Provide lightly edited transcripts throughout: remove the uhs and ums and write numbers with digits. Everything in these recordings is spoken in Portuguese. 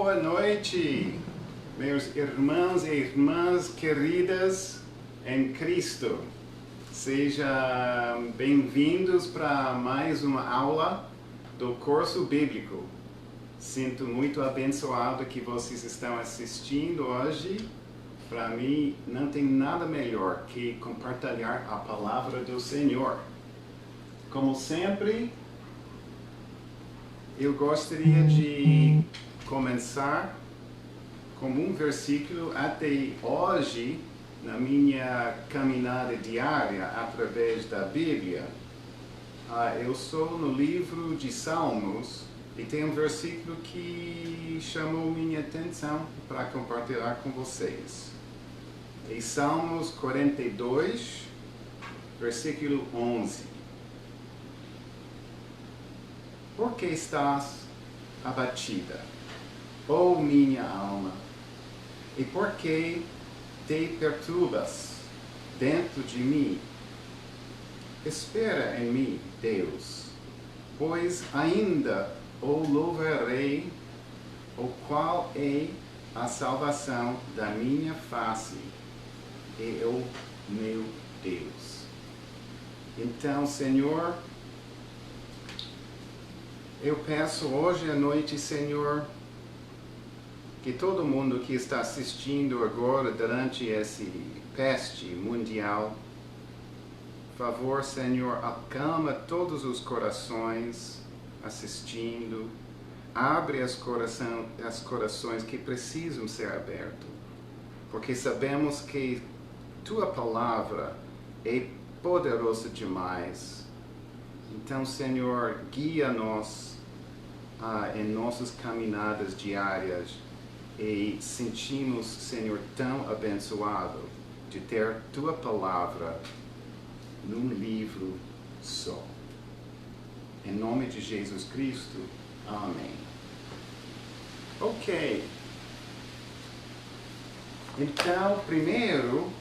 Boa noite, meus irmãos e irmãs queridas em Cristo. Sejam bem-vindos para mais uma aula do curso bíblico. Sinto muito abençoado que vocês estão assistindo hoje. Para mim, não tem nada melhor que compartilhar a palavra do Senhor. Como sempre, eu gostaria de começar com um versículo até hoje, na minha caminhada diária através da Bíblia. Eu sou no livro de Salmos e tem um versículo que chamou minha atenção para compartilhar com vocês. Em Salmos 42, versículo 11. Por que estás abatida, ó minha alma? E por que te perturbas dentro de mim? Espera em mim, Deus, pois ainda o louvarei, o qual é a salvação da minha face, e o meu Deus. Então, Senhor, eu peço hoje à noite, Senhor, que todo mundo que está assistindo agora durante esse peste mundial, por favor, Senhor, acalma todos os corações assistindo, abre os corações que precisam ser abertos, porque sabemos que Tua palavra é poderosa demais. Então, Senhor, guia-nos em nossas caminhadas diárias e sentimos, Senhor, tão abençoado de ter Tua palavra num livro só. Em nome de Jesus Cristo, amém. Ok. Então, primeiro,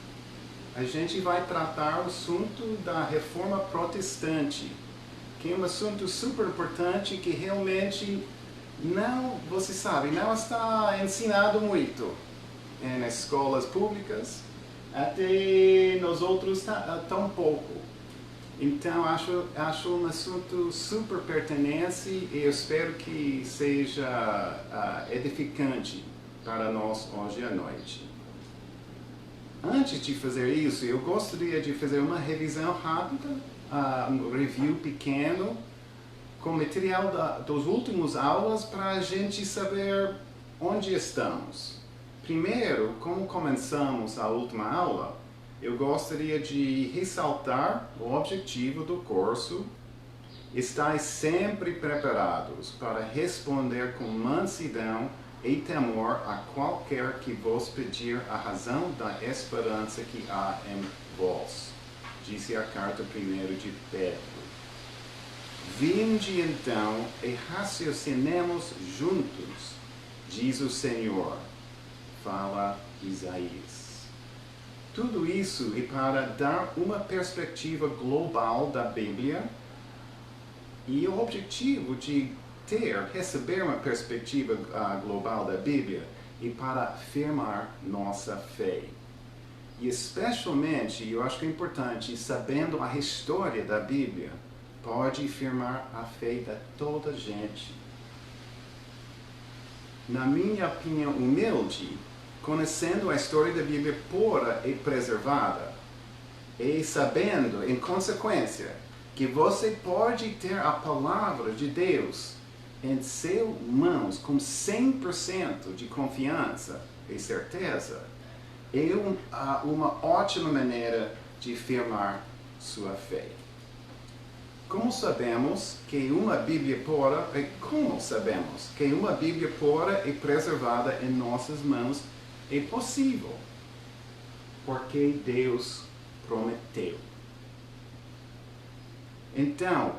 a gente vai tratar o assunto da Reforma Protestante, que é um assunto super importante que realmente não, você sabe, não está ensinado muito em escolas públicas, até nós outros tão pouco. Então, acho um assunto super pertinente e eu espero que seja edificante para nós hoje à noite. Antes de fazer isso, eu gostaria de fazer uma revisão rápida, um review pequeno, com material das últimas aulas para a gente saber onde estamos. Primeiro, como começamos a última aula, eu gostaria de ressaltar o objetivo do curso. Estais sempre preparados para responder com mansidão e temor a qualquer que vos pedir a razão da esperança que há em vós. Disse a carta 1 de Pedro. Vinde então e raciocinemos juntos, diz o Senhor, fala Isaías. Tudo isso é para dar uma perspectiva global da Bíblia e o objetivo de receber uma perspectiva global da Bíblia é para afirmar nossa fé. E especialmente, eu acho que é importante, sabendo a história da Bíblia, pode afirmar a fé de toda gente. Na minha opinião humilde, conhecendo a história da Bíblia pura e preservada, e sabendo, em consequência, que você pode ter a palavra de Deus em suas mãos com 100% de confiança e certeza, é uma ótima maneira de afirmar sua fé. Como sabemos que uma Bíblia pura e preservada em nossas mãos é possível? Porque Deus prometeu. Então,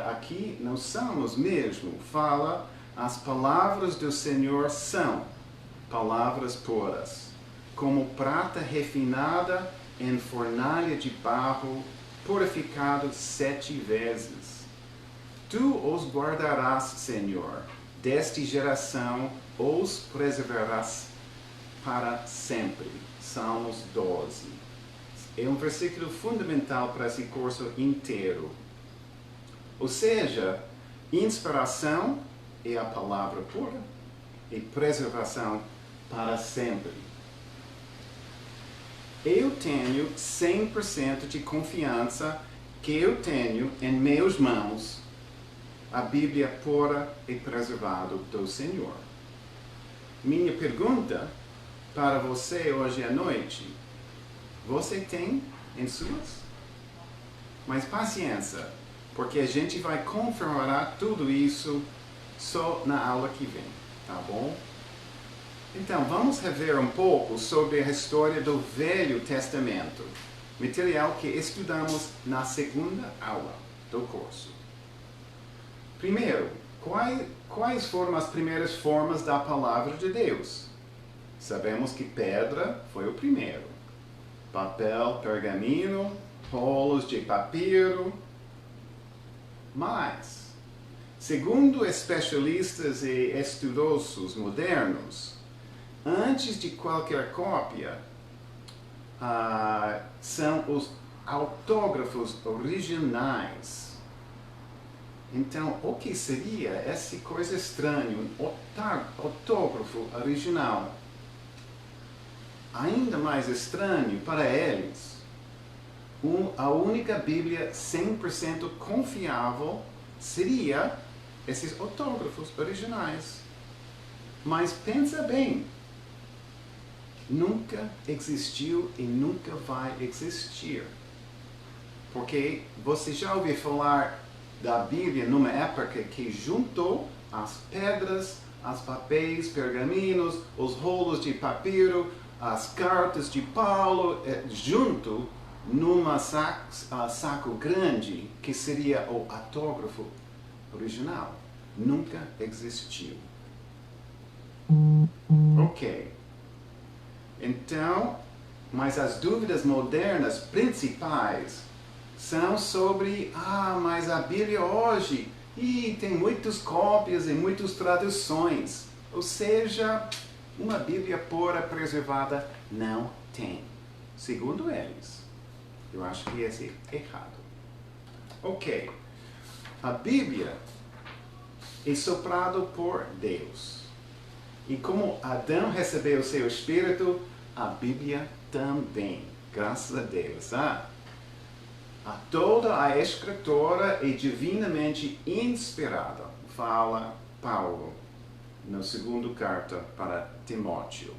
aqui nos Salmos mesmo, fala, as palavras do Senhor são palavras puras, como prata refinada em fornalha de barro, purificado 7 vezes. Tu os guardarás, Senhor, desta geração os preservarás para sempre. Salmos 12. É um versículo fundamental para esse curso inteiro. Ou seja, inspiração é a palavra pura e preservação para sempre. Eu tenho 100% de confiança que eu tenho em meus mãos a Bíblia pura e preservada do Senhor. Minha pergunta para você hoje à noite: você tem em suas? Mas paciência, porque a gente vai confirmar tudo isso só na aula que vem, tá bom? Então, vamos rever um pouco sobre a história do Velho Testamento, material que estudamos na segunda aula do curso. Primeiro, quais foram as primeiras formas da palavra de Deus? Sabemos que pedra foi o primeiro. Papel, pergaminho, rolos de papiro. Mas, segundo especialistas e estudiosos modernos, antes de qualquer cópia, são os autógrafos originais. Então, o que seria essa coisa estranha, um autógrafo original? Ainda mais estranho para eles, a única Bíblia 100% confiável seria esses autógrafos originais. Mas pensa bem, nunca existiu e nunca vai existir. Porque você já ouviu falar da Bíblia numa época que juntou as pedras, os papéis, pergaminhos, os rolos de papiro, as cartas de Paulo, junto numa saco grande que seria o autógrafo original. Nunca existiu. Ok. Então, mas as dúvidas modernas principais são sobre, mas a Bíblia hoje, tem muitas cópias e muitas traduções. Ou seja, uma Bíblia pura, preservada, não tem. Segundo eles. Eu acho que esse é errado. Ok. A Bíblia é soprada por Deus. E como Adão recebeu o seu Espírito, a Bíblia também. Graças a Deus. Toda a Escritura é divinamente inspirada, fala Paulo na segunda carta para Timóteo.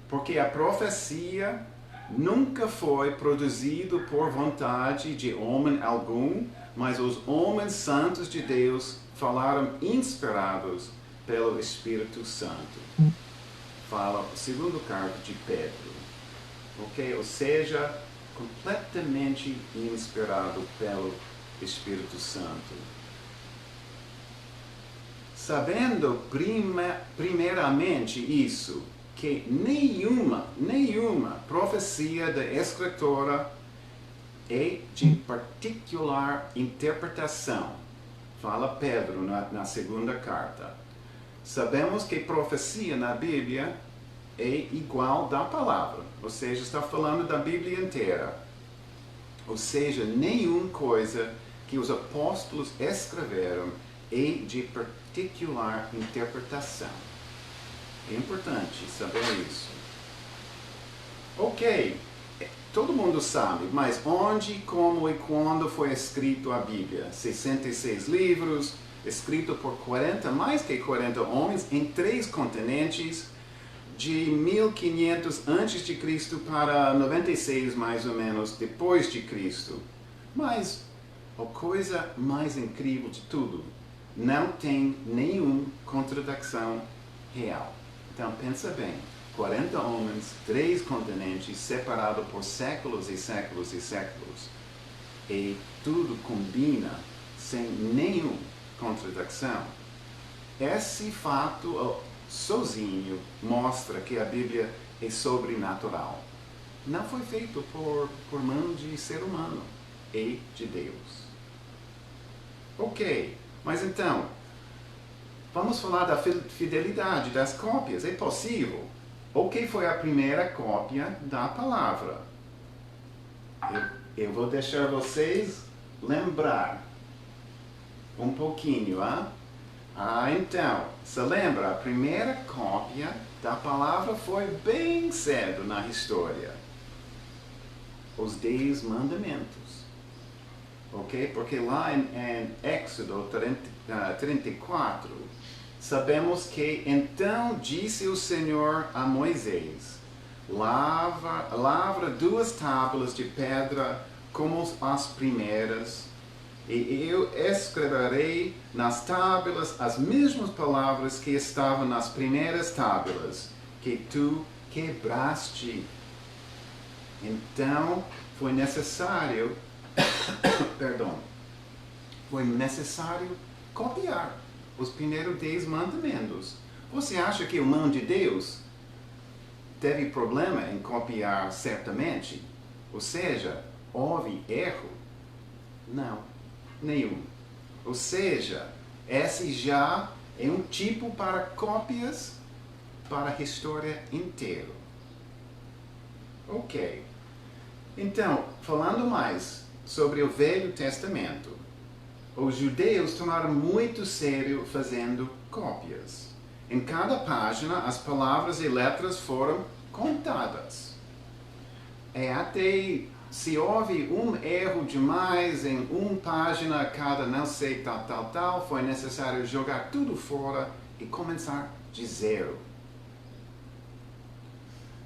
Porque a profecia nunca foi produzida por vontade de homem algum, mas os homens santos de Deus falaram inspirados pelo Espírito Santo. Fala a segunda carta de Pedro. Ok? Ou seja, completamente inspirado pelo Espírito Santo. Sabendo primeiramente isso, que nenhuma profecia da Escritura é de particular interpretação. Fala Pedro na segunda carta. Sabemos que profecia na Bíblia é igual da palavra, ou seja, está falando da Bíblia inteira. Ou seja, nenhuma coisa que os apóstolos escreveram é de particular interpretação. É importante saber isso. Ok, todo mundo sabe, mas onde, como e quando foi escrito a Bíblia? 66 livros, escrito por mais que 40 homens em 3 continentes, de 1500 antes de Cristo para 96 mais ou menos depois de Cristo. Mas a coisa mais incrível de tudo, não tem nenhuma contradição real. Então pensa bem, 40 homens, 3 continentes, separados por séculos e séculos e séculos, e tudo combina sem nenhuma contradição. Esse fato sozinho mostra que a Bíblia é sobrenatural. Não foi feito por mão de ser humano, é de Deus. Ok, mas então, vamos falar da fidelidade das cópias. É possível. O que foi a primeira cópia da palavra? Eu vou deixar vocês lembrar um pouquinho, então, se lembra, a primeira cópia da palavra foi bem cedo na história. Os 10 mandamentos. Ok? Porque lá em Éxodo 34, sabemos que então disse o Senhor a Moisés: lavra 2 tábuas de pedra como as primeiras, e eu escreverei nas tábuas as mesmas palavras que estavam nas primeiras tábuas, que tu quebraste. Então, foi necessário, foi necessário copiar os primeiros 10 mandamentos. Você acha que o mão de Deus teve problema em copiar certamente? Ou seja, houve erro? Não, nenhum. Ou seja, esse já é um tipo para cópias para a história inteira. Ok. Então, falando mais sobre o Velho Testamento, os judeus tomaram muito sério fazendo cópias. Em cada página, as palavras e letras foram contadas. E até se houve um erro demais em uma página, cada não sei tal, foi necessário jogar tudo fora e começar de zero.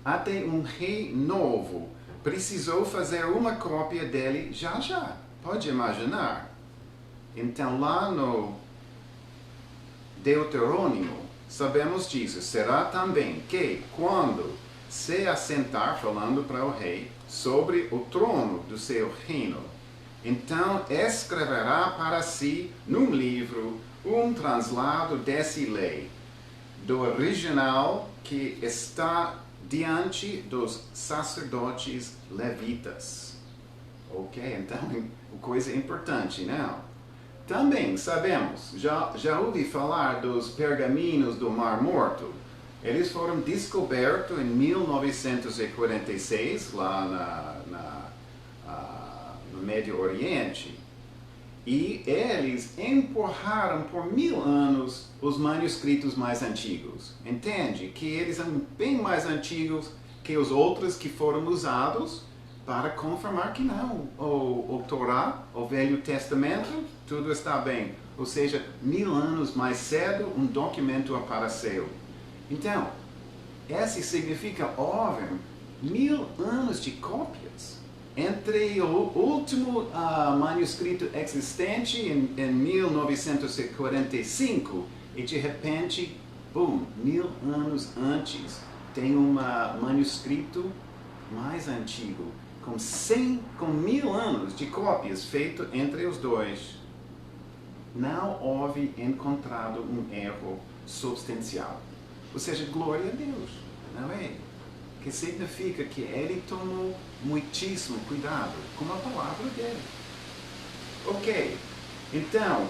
Até um rei novo precisou fazer uma cópia dele já. Pode imaginar? Então lá no Deuteronômio, sabemos disso. Será também que quando se assentar, falando para o rei, sobre o trono do seu reino, então escreverá para si num livro um translado dessa lei, do original que está diante dos sacerdotes levitas. Ok? Então, coisa importante, não? Também sabemos, já ouvi falar dos pergaminhos do Mar Morto. Eles foram descobertos em 1946, lá no Médio Oriente. E eles empurraram por 1000 anos os manuscritos mais antigos. Entende? Que eles são bem mais antigos que os outros que foram usados para confirmar que não. O Torá, o Velho Testamento, tudo está bem. Ou seja, 1000 anos mais cedo, um documento apareceu. Então, esse significa, houve 1000 anos de cópias entre o último manuscrito existente em 1945 e de repente, 1000 anos antes, tem um manuscrito mais antigo, com 1000 anos de cópias feito entre os dois. Não houve encontrado um erro substancial. Ou seja, glória a Deus, não é? Que significa que ele tomou muitíssimo cuidado com a palavra dele. Ok, então,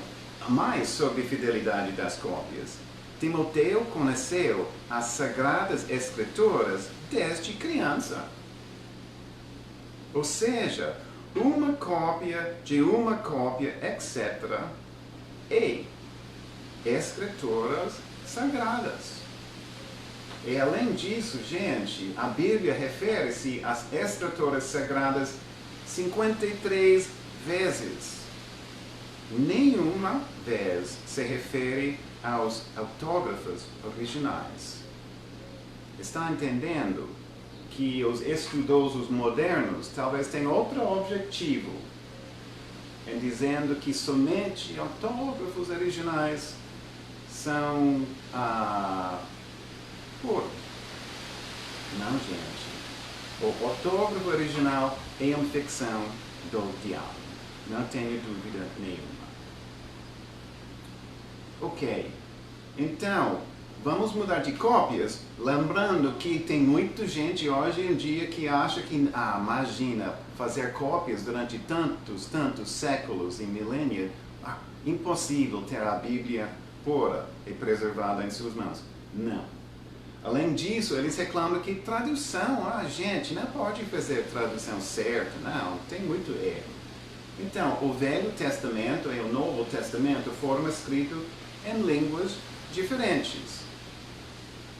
mais sobre a fidelidade das cópias. Timoteu conheceu as Sagradas Escrituras desde criança. Ou seja, uma cópia de uma cópia, etc. E Escrituras Sagradas. E além disso, gente, a Bíblia refere-se às Escrituras Sagradas 53 vezes. Nenhuma vez se refere aos autógrafos originais. Está entendendo que os estudiosos modernos talvez tenham outro objetivo em dizendo que somente autógrafos originais são puro. Não, gente. O autógrafo original é uma ficção do diabo. Não tenho dúvida nenhuma. Ok. Então, vamos mudar de cópias, lembrando que tem muita gente hoje em dia que acha que, imagina, fazer cópias durante tantos séculos e milênios, impossível ter a Bíblia pura e preservada em suas mãos. Não. Além disso, eles reclamam que tradução, gente, não pode fazer tradução certa, não, tem muito erro. Então, o Velho Testamento e o Novo Testamento foram escritos em línguas diferentes.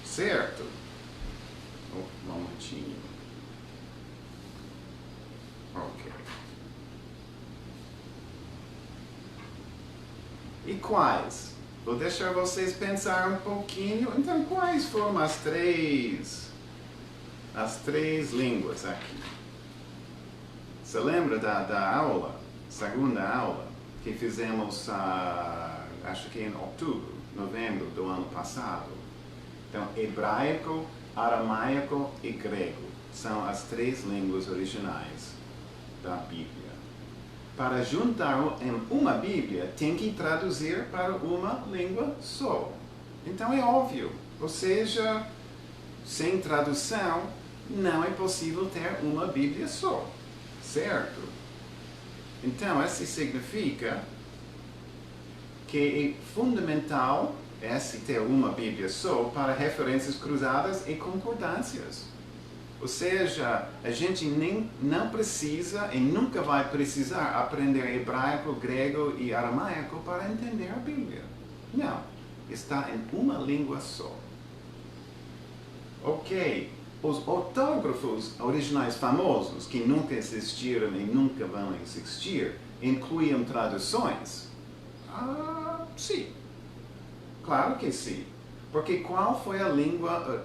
Certo? Um momentinho. Ok. E quais? Vou deixar vocês pensar um pouquinho. Então, quais foram as três línguas aqui? Você lembra da aula, segunda aula, que fizemos, acho que em outubro, novembro do ano passado? Então, hebraico, aramaico e grego são as três línguas originais da Bíblia. Para juntar em uma Bíblia, tem que traduzir para uma língua só. Então é óbvio, ou seja, sem tradução, não é possível ter uma Bíblia só, certo? Então, isso significa que é fundamental ter uma Bíblia só para referências cruzadas e concordâncias. Ou seja, a gente não precisa e nunca vai precisar aprender hebraico, grego e aramaico para entender a Bíblia. Não, está em uma língua só. Ok, os ortógrafos originais famosos, que nunca existiram e nunca vão existir, incluíam traduções? Sim. Claro que sim. Porque qual foi a língua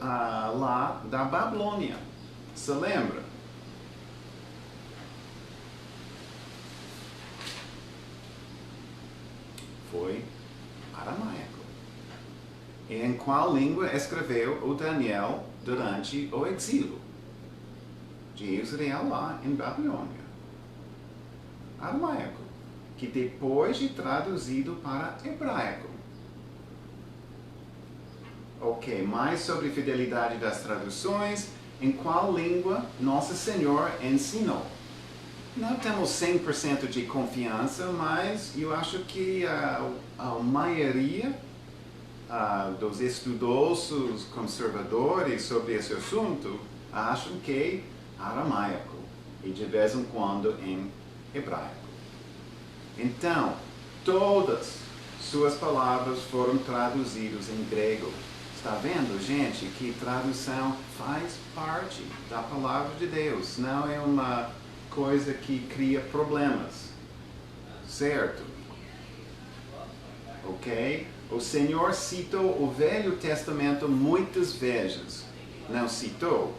lá da Babilônia? Se lembra? Foi aramaico. E em qual língua escreveu o Daniel durante o exílio de Israel lá em Babilônia? Aramaico, que depois é traduzido para hebraico. Ok, mais sobre fidelidade das traduções. Em qual língua Nosso Senhor ensinou? Não temos 100% de confiança, mas eu acho que a maioria dos estudiosos conservadores sobre esse assunto acham que aramaico e de vez em quando em hebraico. Então, todas suas palavras foram traduzidas em grego. Está vendo, gente, que tradução faz parte da palavra de Deus. Não é uma coisa que cria problemas. Certo? Ok? O Senhor citou o Velho Testamento muitas vezes. Não citou?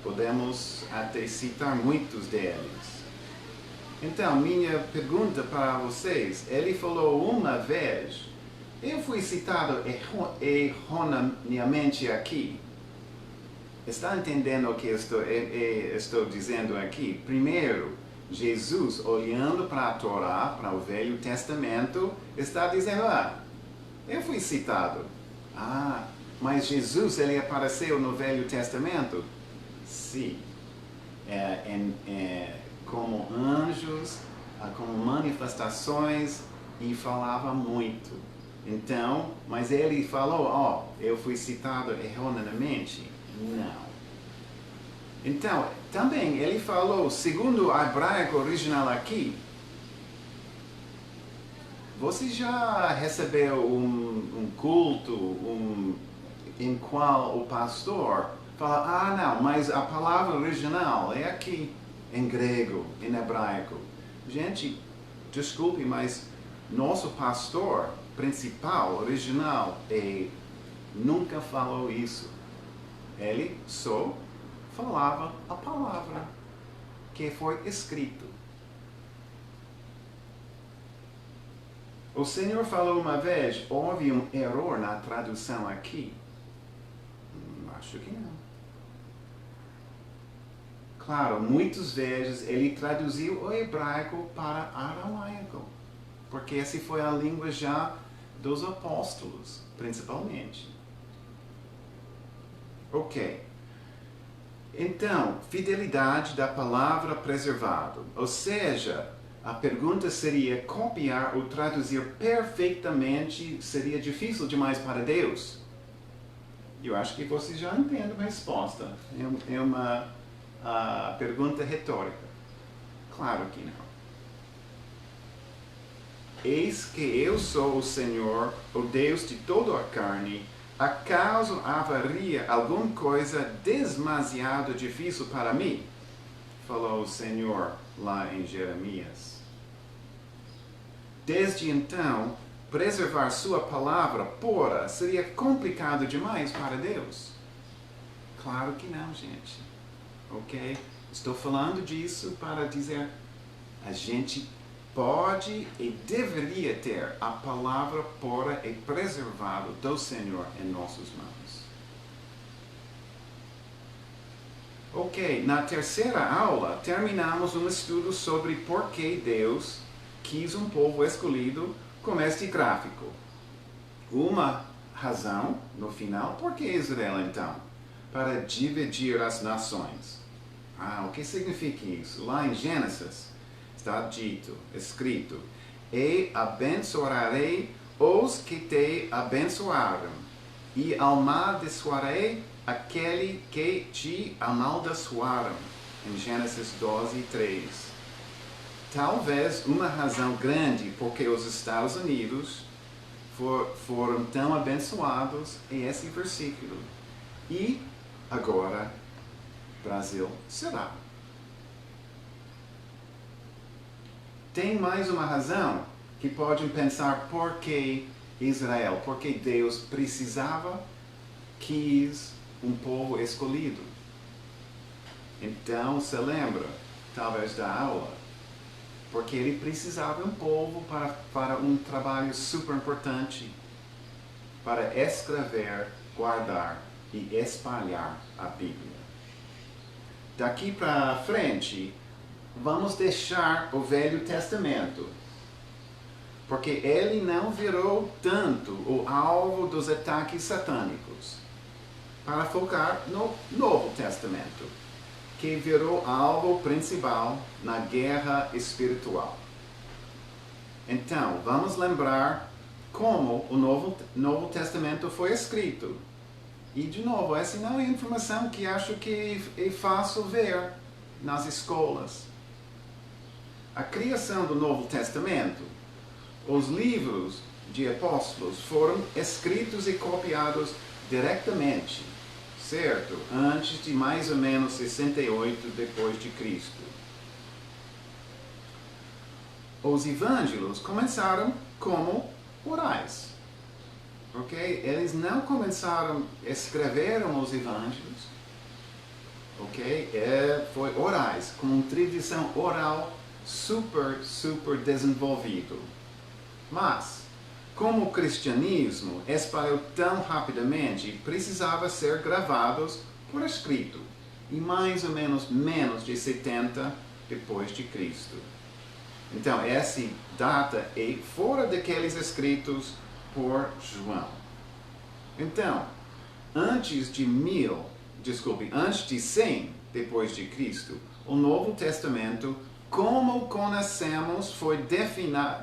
Podemos até citar muitos deles. Então, minha pergunta para vocês, ele falou uma vez, eu fui citado erroneamente aqui. Está entendendo o que estou dizendo aqui? Primeiro, Jesus, olhando para a Torá, para o Velho Testamento, está dizendo, eu fui citado. Mas Jesus, ele apareceu no Velho Testamento? Sim. Como anjos, como manifestações, e falava muito. Então, mas ele falou, eu fui citado erroneamente? Não. Então, também ele falou, segundo o hebraico original aqui, você já recebeu um culto em qual o pastor fala, não, mas a palavra original é aqui, em grego, em hebraico. Gente, desculpe, mas nosso pastor principal, original, nunca falou isso. Ele só falava a palavra que foi escrito. O Senhor falou uma vez, houve um erro na tradução aqui? Acho que não. Claro, muitas vezes ele traduziu o hebraico para aramaico, porque essa foi a língua já dos apóstolos, principalmente. Ok. Então, fidelidade da palavra preservado. Ou seja, a pergunta seria: copiar ou traduzir perfeitamente seria difícil demais para Deus? Eu acho que você já entende a resposta. É uma pergunta retórica. Claro que não. Eis que eu sou o Senhor, o Deus de toda a carne. Acaso haveria alguma coisa demasiado difícil para mim? Falou o Senhor lá em Jeremias. Desde então, preservar sua palavra pura seria complicado demais para Deus? Claro que não, gente. Ok? Estou falando disso para dizer, a gente pode e deveria ter a palavra pura e preservada do Senhor em nossas mãos. Ok, na terceira aula terminamos um estudo sobre por que Deus quis um povo escolhido com este gráfico. Uma razão, no final, por que Israel então? Para dividir as nações. O que significa isso? Lá em Gênesis está dito, escrito: e abençoarei os que te abençoaram, e amaldiçoarei aquele que te amaldiçoaram. Em Gênesis 12:3. Talvez uma razão grande porque os Estados Unidos foram tão abençoados é esse versículo. E agora, Brasil será. Tem mais uma razão que podem pensar por que Israel, porque Deus quis um povo escolhido. Então, se lembra, talvez da aula, porque ele precisava de um povo para um trabalho super importante, para escrever, guardar e espalhar a Bíblia. Daqui para frente, vamos deixar o Velho Testamento, porque ele não virou tanto o alvo dos ataques satânicos, para focar no Novo Testamento, que virou alvo principal na guerra espiritual. Então, vamos lembrar como o Novo Testamento foi escrito. E, de novo, essa não é informação que acho que é fácil ver nas escolas. A criação do Novo Testamento, os livros de apóstolos foram escritos e copiados diretamente, certo? Antes de mais ou menos 68 depois de Cristo. Os evangelhos começaram como orais. Ok? Eles não começaram, escreveram os evangelhos. Ok? Foi orais, com uma tradição oral super desenvolvido. Mas, como o cristianismo espalhou tão rapidamente, precisava ser gravados por escrito, e mais ou menos de 70 depois de Cristo. Então, essa data é fora daqueles escritos por João. Então, antes de 100 depois de Cristo, o Novo Testamento, como conhecemos, foi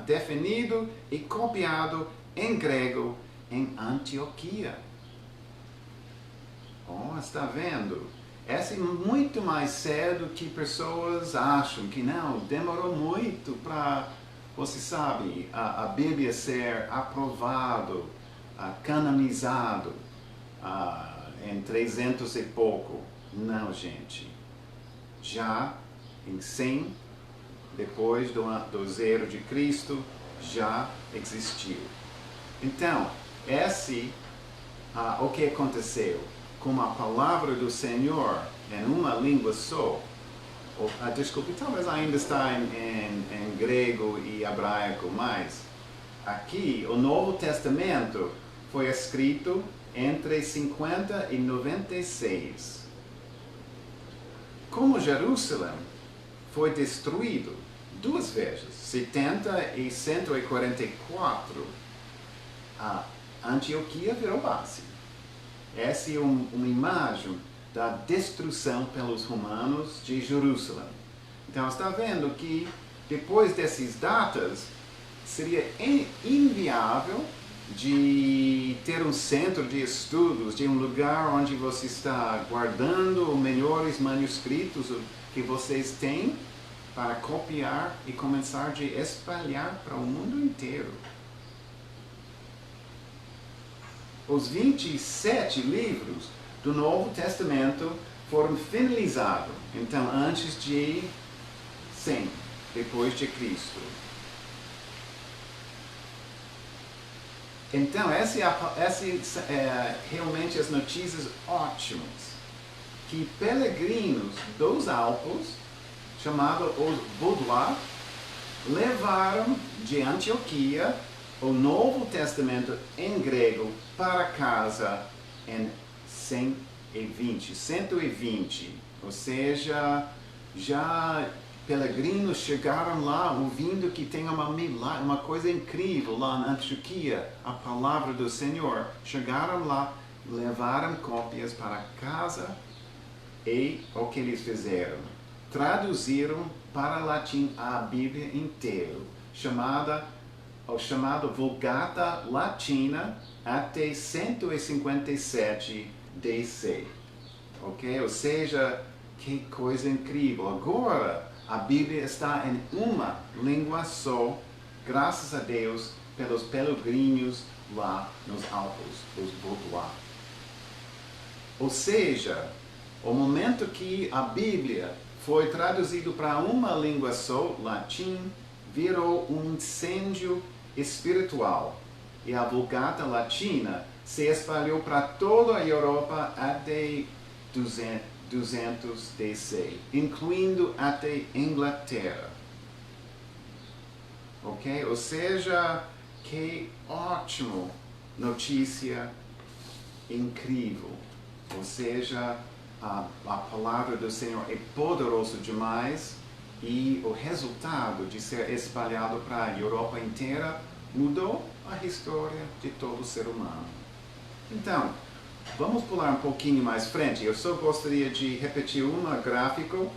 definido e copiado em grego em Antioquia. Está vendo? Essa é muito mais cedo que pessoas acham que não, demorou muito para, você sabe, a Bíblia ser aprovado, canonizado em 300 e pouco. Não, gente. Já em 100, depois do zero de Cristo, já existiu. Então, o que aconteceu? Com a palavra do Senhor em uma língua só, desculpe, talvez ainda está em grego e hebraico, mas aqui o Novo Testamento foi escrito entre 50 e 96. Como Jerusalém foi destruído 2 vezes, 70 e 144, a Antioquia virou base. Essa é uma imagem da destruição pelos romanos de Jerusalém. Então, está vendo que depois dessas datas, seria inviável de ter um centro de estudos, de um lugar onde você está guardando os melhores manuscritos que vocês têm para copiar e começar a espalhar para o mundo inteiro. Os 27 livros do Novo Testamento foram finalizados, então, antes de 100, depois de Cristo. Então, essas realmente as notícias ótimas, que peregrinos dos Alpes, chamados os Vaudois, levaram de Antioquia o Novo Testamento em grego para casa em 120, ou seja, já peregrinos chegaram lá ouvindo que tem uma coisa incrível lá na Antioquia, a palavra do Senhor. Chegaram lá, levaram cópias para casa e o que eles fizeram? Traduziram para latim a Bíblia inteira, o chamado Vulgata Latina até 157 DC. Ok? Ou seja, que coisa incrível. Agora, a Bíblia está em uma língua só, graças a Deus, pelos peregrinos lá nos Alpes, os Vaudois. Ou seja, o momento que a Bíblia foi traduzida para uma língua só, latim, virou um incêndio espiritual. E a Vulgata Latina se espalhou para toda a Europa até 200 DC, incluindo até Inglaterra. Ok? Ou seja, que ótimo notícia incrível. Ou seja, a palavra do Senhor é poderosa demais e o resultado de ser espalhado para a Europa inteira mudou a história de todo ser humano. Então, vamos pular um pouquinho mais frente. Eu só gostaria de repetir gráfico.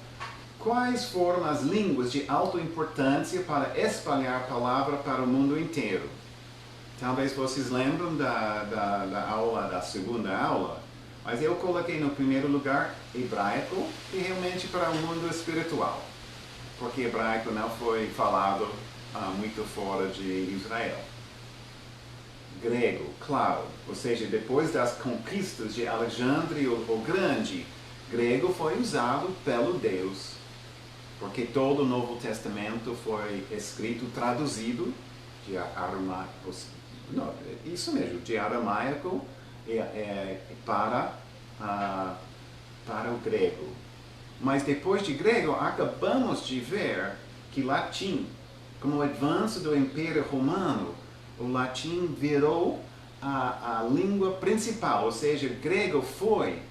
Quais foram as línguas de alta importância para espalhar a palavra para o mundo inteiro? Talvez vocês lembram da segunda aula, mas eu coloquei no primeiro lugar hebraico, e realmente para o mundo espiritual, porque hebraico não foi falado muito fora de Israel. Grego, claro, ou seja, depois das conquistas de Alexandre o Grande, grego foi usado pelo Deus, porque todo o Novo Testamento foi escrito, traduzido de aramaico, de aramaico para o grego. Mas depois de grego, acabamos de ver que latim, como o avanço do Império Romano, o latim virou a língua principal, ou seja, grego foi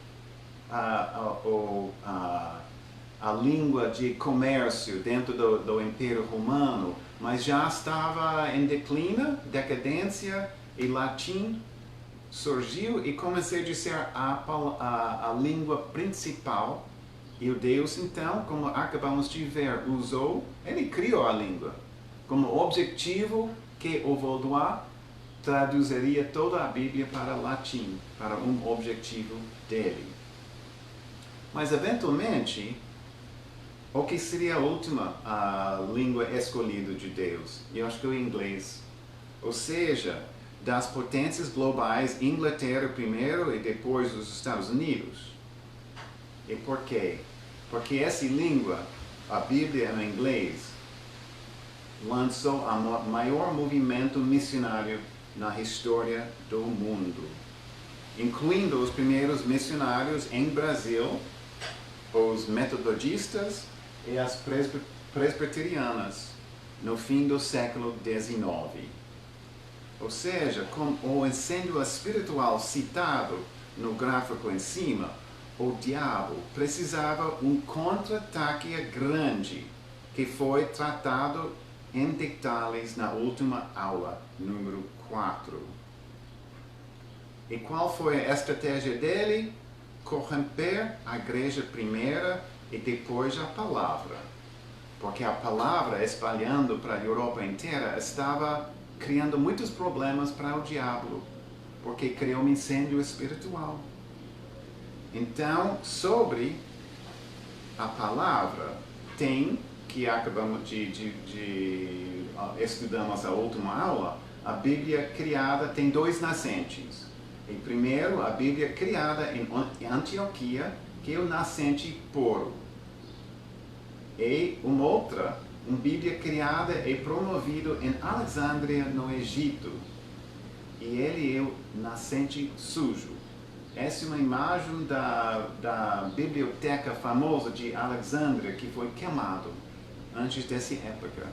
a língua de comércio dentro do Império Romano, mas já estava em declínio, decadência, e latim surgiu e começou a ser a língua principal. E o Deus, então, como acabamos de ver, ele criou a língua como objetivo que o Vaudois traduziria toda a Bíblia para latim, para um objetivo dele. Mas, eventualmente, o que seria a última língua escolhida de Deus? Eu acho que o inglês. Ou seja, das potências globais, Inglaterra primeiro e depois os Estados Unidos. E por quê? Porque essa língua, a Bíblia em inglês, lançou o maior movimento missionário na história do mundo, incluindo os primeiros missionários em Brasil, os metodistas e as presbiterianas, no fim do século XIX. Ou seja, com o incêndio espiritual citado no gráfico em cima, o diabo precisava um contra-ataque grande, que foi tratado em detalhes na última aula, número 4. E qual foi a estratégia dele? Corromper a igreja primeira e depois a palavra. porque a palavra espalhando para a Europa inteira estava criando muitos problemas para o diabo, porque criou um incêndio espiritual. Então, sobre a palavra, tem, que acabamos de estudamos a última aula, a Bíblia criada tem dois nascentes. E primeiro, a Bíblia criada em Antioquia, que é o nascente puro. E uma outra, uma Bíblia criada e promovida em Alexandria, no Egito. E ele é o nascente sujo. Essa é uma imagem da biblioteca famosa de Alexandria, que foi queimado antes dessa época.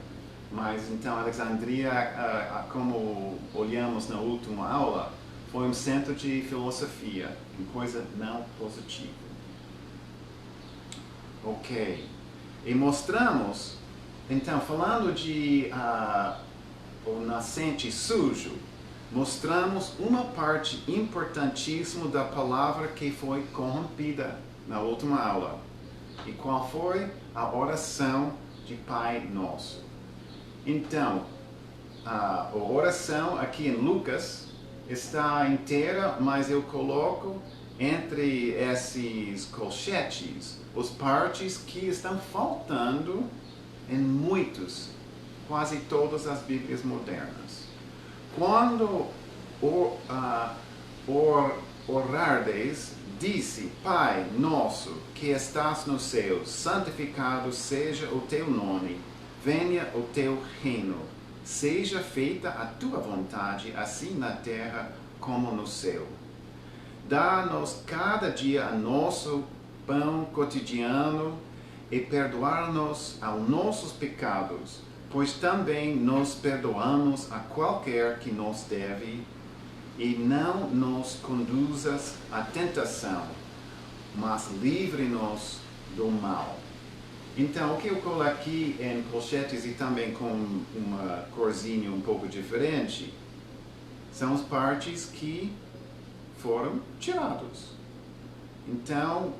Mas então Alexandria, como olhamos na última aula, foi um centro de filosofia, uma coisa não positiva. Ok. E mostramos, então, falando de o nascente sujo, mostramos uma parte importantíssima da palavra que foi corrompida na última aula. E qual foi? A oração de Pai Nosso. Então, a oração aqui em Lucas está inteira, mas eu coloco entre esses colchetes as partes que estão faltando em quase todas as Bíblias modernas. Quando orardes, disse: Pai nosso que estás no céu, santificado seja o teu nome, venha o teu reino, seja feita a tua vontade, assim na terra como no céu. Dá-nos cada dia nosso pão cotidiano e perdoar-nos aos nossos pecados, pois também nós perdoamos a qualquer que nos deve, e não nos conduzas à tentação, mas livre-nos do mal. Então, o que eu coloquei em colchetes e também com uma corzinha um pouco diferente, são as partes que foram tiradas. Então,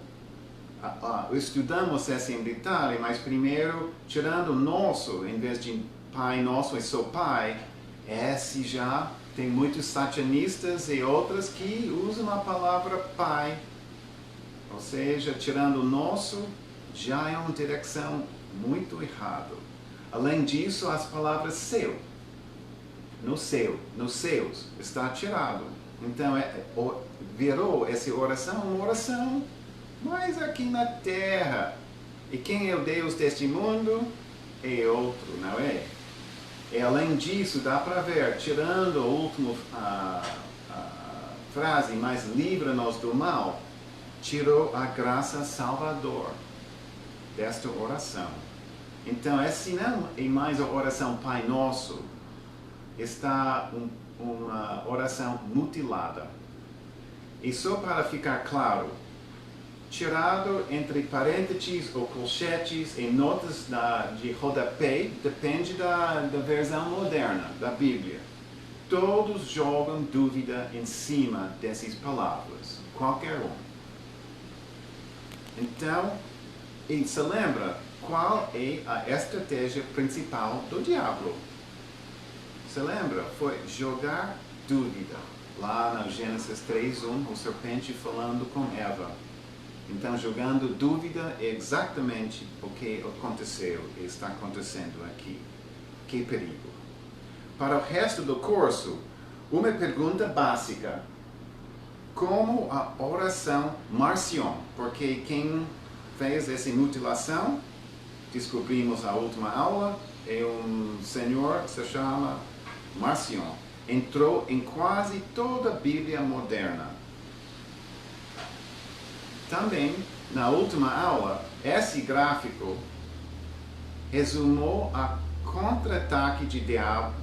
estudamos essa em detalhe, mas primeiro, tirando o nosso, em vez de Pai Nosso e Sou Pai, esse já tem muitos satanistas e outras que usam a palavra Pai. Ou seja, tirando o nosso, já é uma direção muito errada. Além disso, as palavras céu, no céu, nos céus, está tirado. Então, virou essa oração uma oração, mas aqui na terra. E quem é o Deus deste mundo? É outro, não é? E além disso, dá para ver, tirando a última frase, mas livra-nos do mal, tirou a graça salvador desta oração. Então, essa não é mais a oração Pai Nosso, está uma oração mutilada. E só para ficar claro, tirado entre parênteses ou colchetes e notas de rodapé, depende da versão moderna da Bíblia. Todos jogam dúvida em cima dessas palavras, qualquer um. Então, e se lembra qual é a estratégia principal do diabo? Se lembra? Foi jogar dúvida. Lá no Gênesis 3:1, o serpente falando com Eva. Então, jogando dúvida é exatamente o que aconteceu e está acontecendo aqui. Que perigo. Para o resto do curso, uma pergunta básica. Como a oração Marcion? Porque quem fez essa mutilação, descobrimos na última aula, é um senhor que se chama Marcion. Entrou em quase toda a Bíblia moderna. Também, na última aula, esse gráfico resumiu a contra-ataque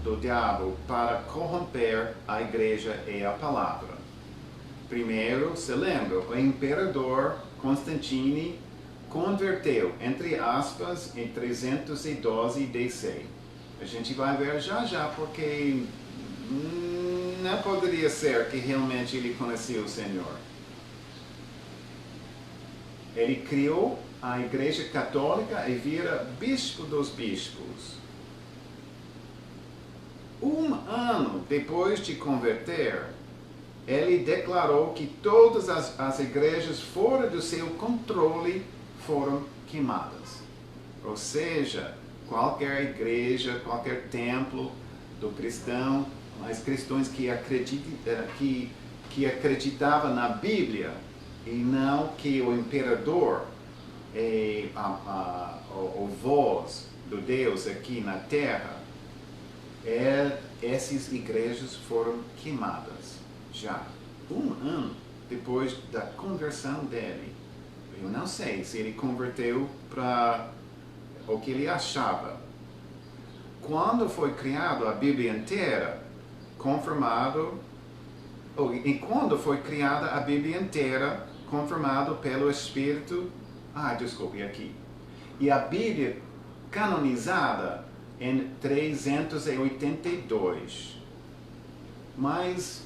do diabo para corromper a igreja e a palavra. Primeiro, se lembra, o imperador Constantino converteu, entre aspas, em 312 DC. A gente vai ver já, porque não poderia ser que realmente ele conhecia o Senhor. Ele criou a Igreja Católica e vira bispo dos bispos. Um ano depois de converter, ele declarou que todas as igrejas fora do seu controle foram queimadas. Ou seja, qualquer igreja, qualquer templo do cristão, mas cristãos que acreditavam na Bíblia e não que o imperador é o voz do Deus aqui na terra, essas igrejas foram queimadas já. Um ano depois da conversão dele. Eu não sei se ele converteu para o que ele achava. Quando foi criada a Bíblia inteira, quando foi criada a Bíblia inteira, confirmado pelo Espírito, aqui. E a Bíblia canonizada em 382. Mas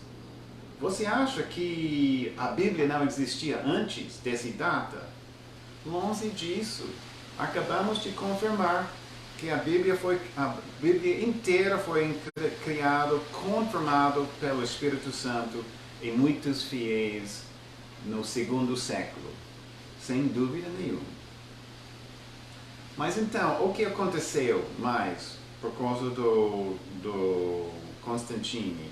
você acha que a Bíblia não existia antes dessa data? Longe disso. Acabamos de confirmar que a Bíblia inteira foi criada, confirmada pelo Espírito Santo em muitos fiéis no 2º século. Sem dúvida nenhuma. Mas então, o que aconteceu mais por causa do Constantine?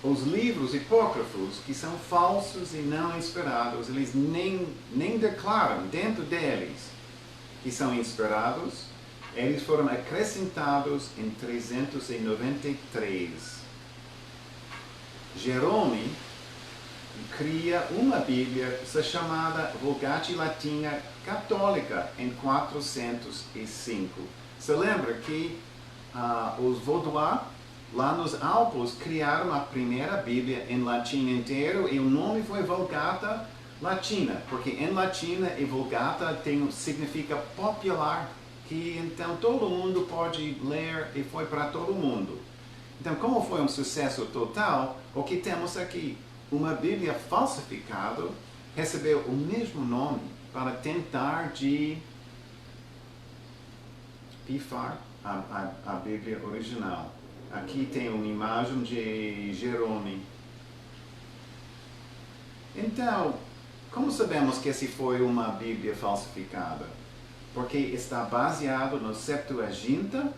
Os livros apócrifos, que são falsos e não inspirados, eles nem declaram dentro deles que são inspirados, eles foram acrescentados em 393. Jerome cria uma Bíblia chamada Vulgate Latina Católica em 405. Você lembra que os Vaudois, lá nos Alpes, criaram a primeira Bíblia em latim inteiro e o nome foi Vulgata Latina, porque em latina e Vulgata significa popular, que então todo mundo pode ler e foi para todo mundo. Então, como foi um sucesso total, o que temos aqui? Uma Bíblia falsificada recebeu o mesmo nome para tentar de pifar a Bíblia original. Aqui tem uma imagem de Jerome. Então, como sabemos que essa foi uma Bíblia falsificada? Porque está baseado no Septuaginta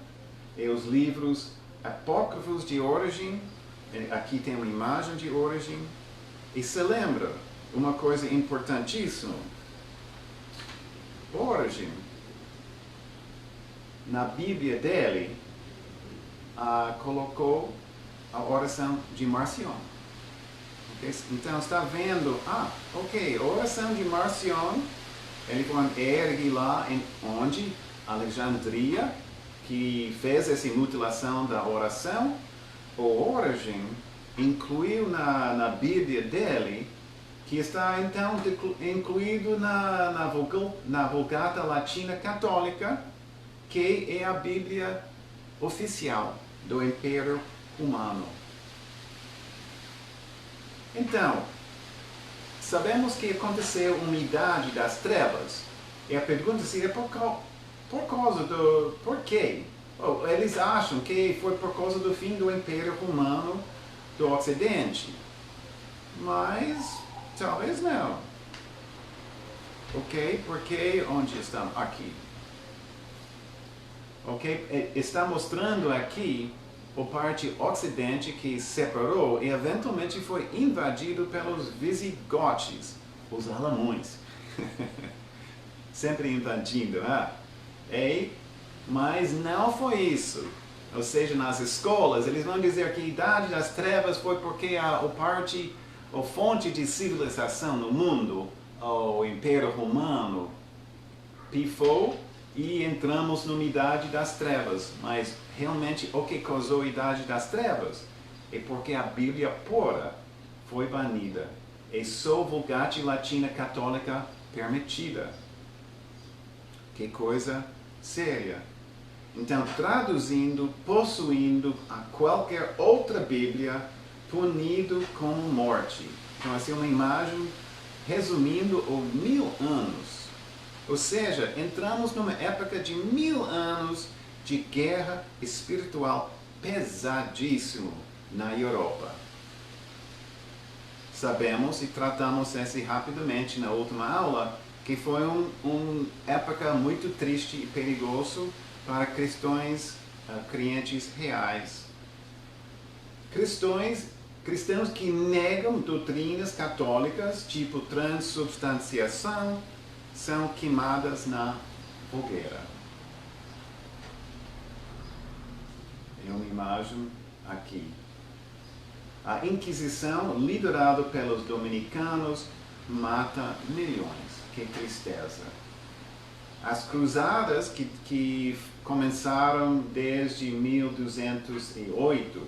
e os livros apócrifos de Origem. Aqui tem uma imagem de Origem. E se lembra uma coisa importantíssima. Origem, na Bíblia dele, colocou a oração de Marcion. Okay? Então está vendo, a oração de Marcion, ele ergue lá onde? Alexandria, que fez essa mutilação da oração. O Origem incluiu na Bíblia dele, que está então incluído na Vulgata Latina Católica, que é a Bíblia oficial do Império Romano. Então, sabemos que aconteceu uma idade das trevas. E a pergunta seria por causa do... Por quê? Eles acham que foi por causa do fim do Império Romano do Ocidente. Mas talvez não. Ok? Porque onde estamos? Aqui. Ok? Está mostrando aqui a parte ocidente que separou e eventualmente foi invadido pelos visigotes, os alemães. Sempre invadindo, mas não foi isso. Ou seja, nas escolas, eles vão dizer que a idade das trevas foi porque a fonte de civilização no mundo, o Império Romano, pifou e entramos numa idade das trevas. Mas realmente o que causou a idade das trevas é porque a Bíblia pura foi banida. E só a Vulgate Latina Católica permitida. Que coisa séria. Então, traduzindo, possuindo a qualquer outra Bíblia, punido com morte. Então, essa é uma imagem resumindo os 1000 anos Ou seja, entramos numa época de 1000 anos de guerra espiritual pesadíssimo na Europa. Sabemos e tratamos isso rapidamente na última aula, que foi uma época muito triste e perigoso para cristãos, crentes reais. Cristãos que negam doutrinas católicas, tipo transubstanciação, são queimadas na fogueira. É uma imagem aqui. A Inquisição, liderada pelos dominicanos, mata milhões. Que tristeza. As cruzadas que começaram desde 1208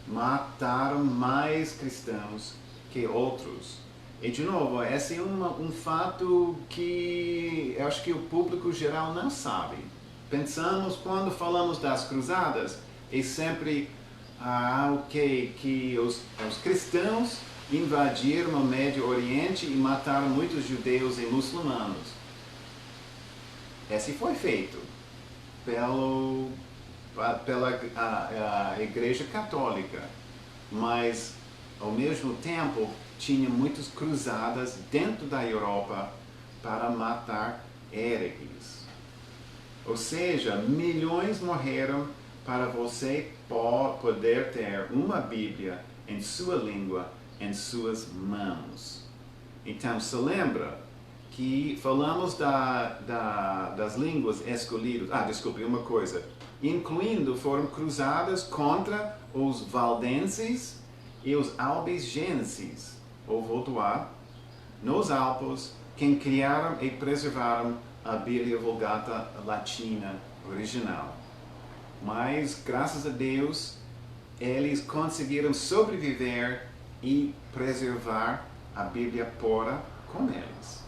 mataram mais cristãos que outros. E de novo, esse é um fato que eu acho que o público geral não sabe. Pensamos, quando falamos das cruzadas, é sempre que os cristãos invadiram o Médio Oriente e mataram muitos judeus e muçulmanos. Esse foi feito pela Igreja Católica, mas ao mesmo tempo tinha muitas cruzadas dentro da Europa para matar hereges. Ou seja, milhões morreram para você poder ter uma Bíblia em sua língua, em suas mãos. Então, se lembra que falamos das línguas escolhidas. Desculpe, uma coisa. Incluindo, foram cruzadas contra os valdenses e os albigenses, ou Vaudois, nos Alpes, quem criaram e preservaram a Bíblia Vulgata Latina original. Mas, graças a Deus, eles conseguiram sobreviver e preservar a Bíblia pura com eles.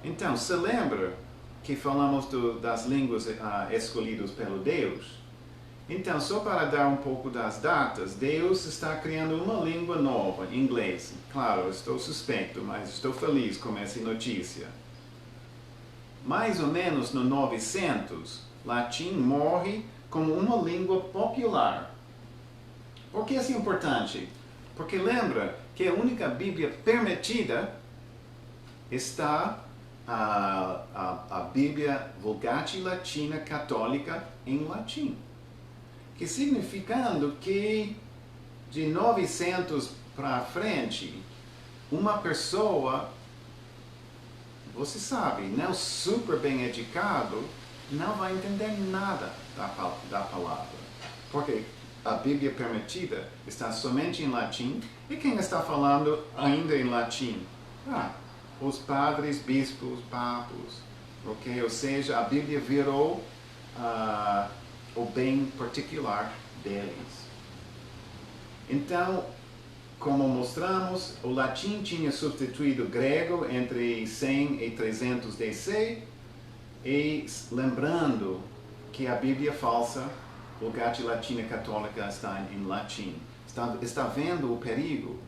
Então, se lembra que falamos das línguas escolhidas pelo Deus? Então, só para dar um pouco das datas, Deus está criando uma língua nova, inglês. Claro, estou suspeito, mas estou feliz com essa notícia. Mais ou menos no 900, latim morre como uma língua popular. Por que isso é importante? Porque lembra que a única Bíblia permitida está a Bíblia Vulgate Latina Católica em latim. Que significando que de 900 para frente, uma pessoa, você sabe, não super bem educado, não vai entender nada da palavra. Porque a Bíblia permitida está somente em latim. E quem está falando ainda em latim? Os padres, bispos, papos. Ok? Ou seja, a Bíblia virou o bem particular deles. Então, como mostramos, o latim tinha substituído o grego entre 100 e 300 DC. E lembrando que a Bíblia falsa, Vulgate Latina Católica, está em latim. Está vendo o perigo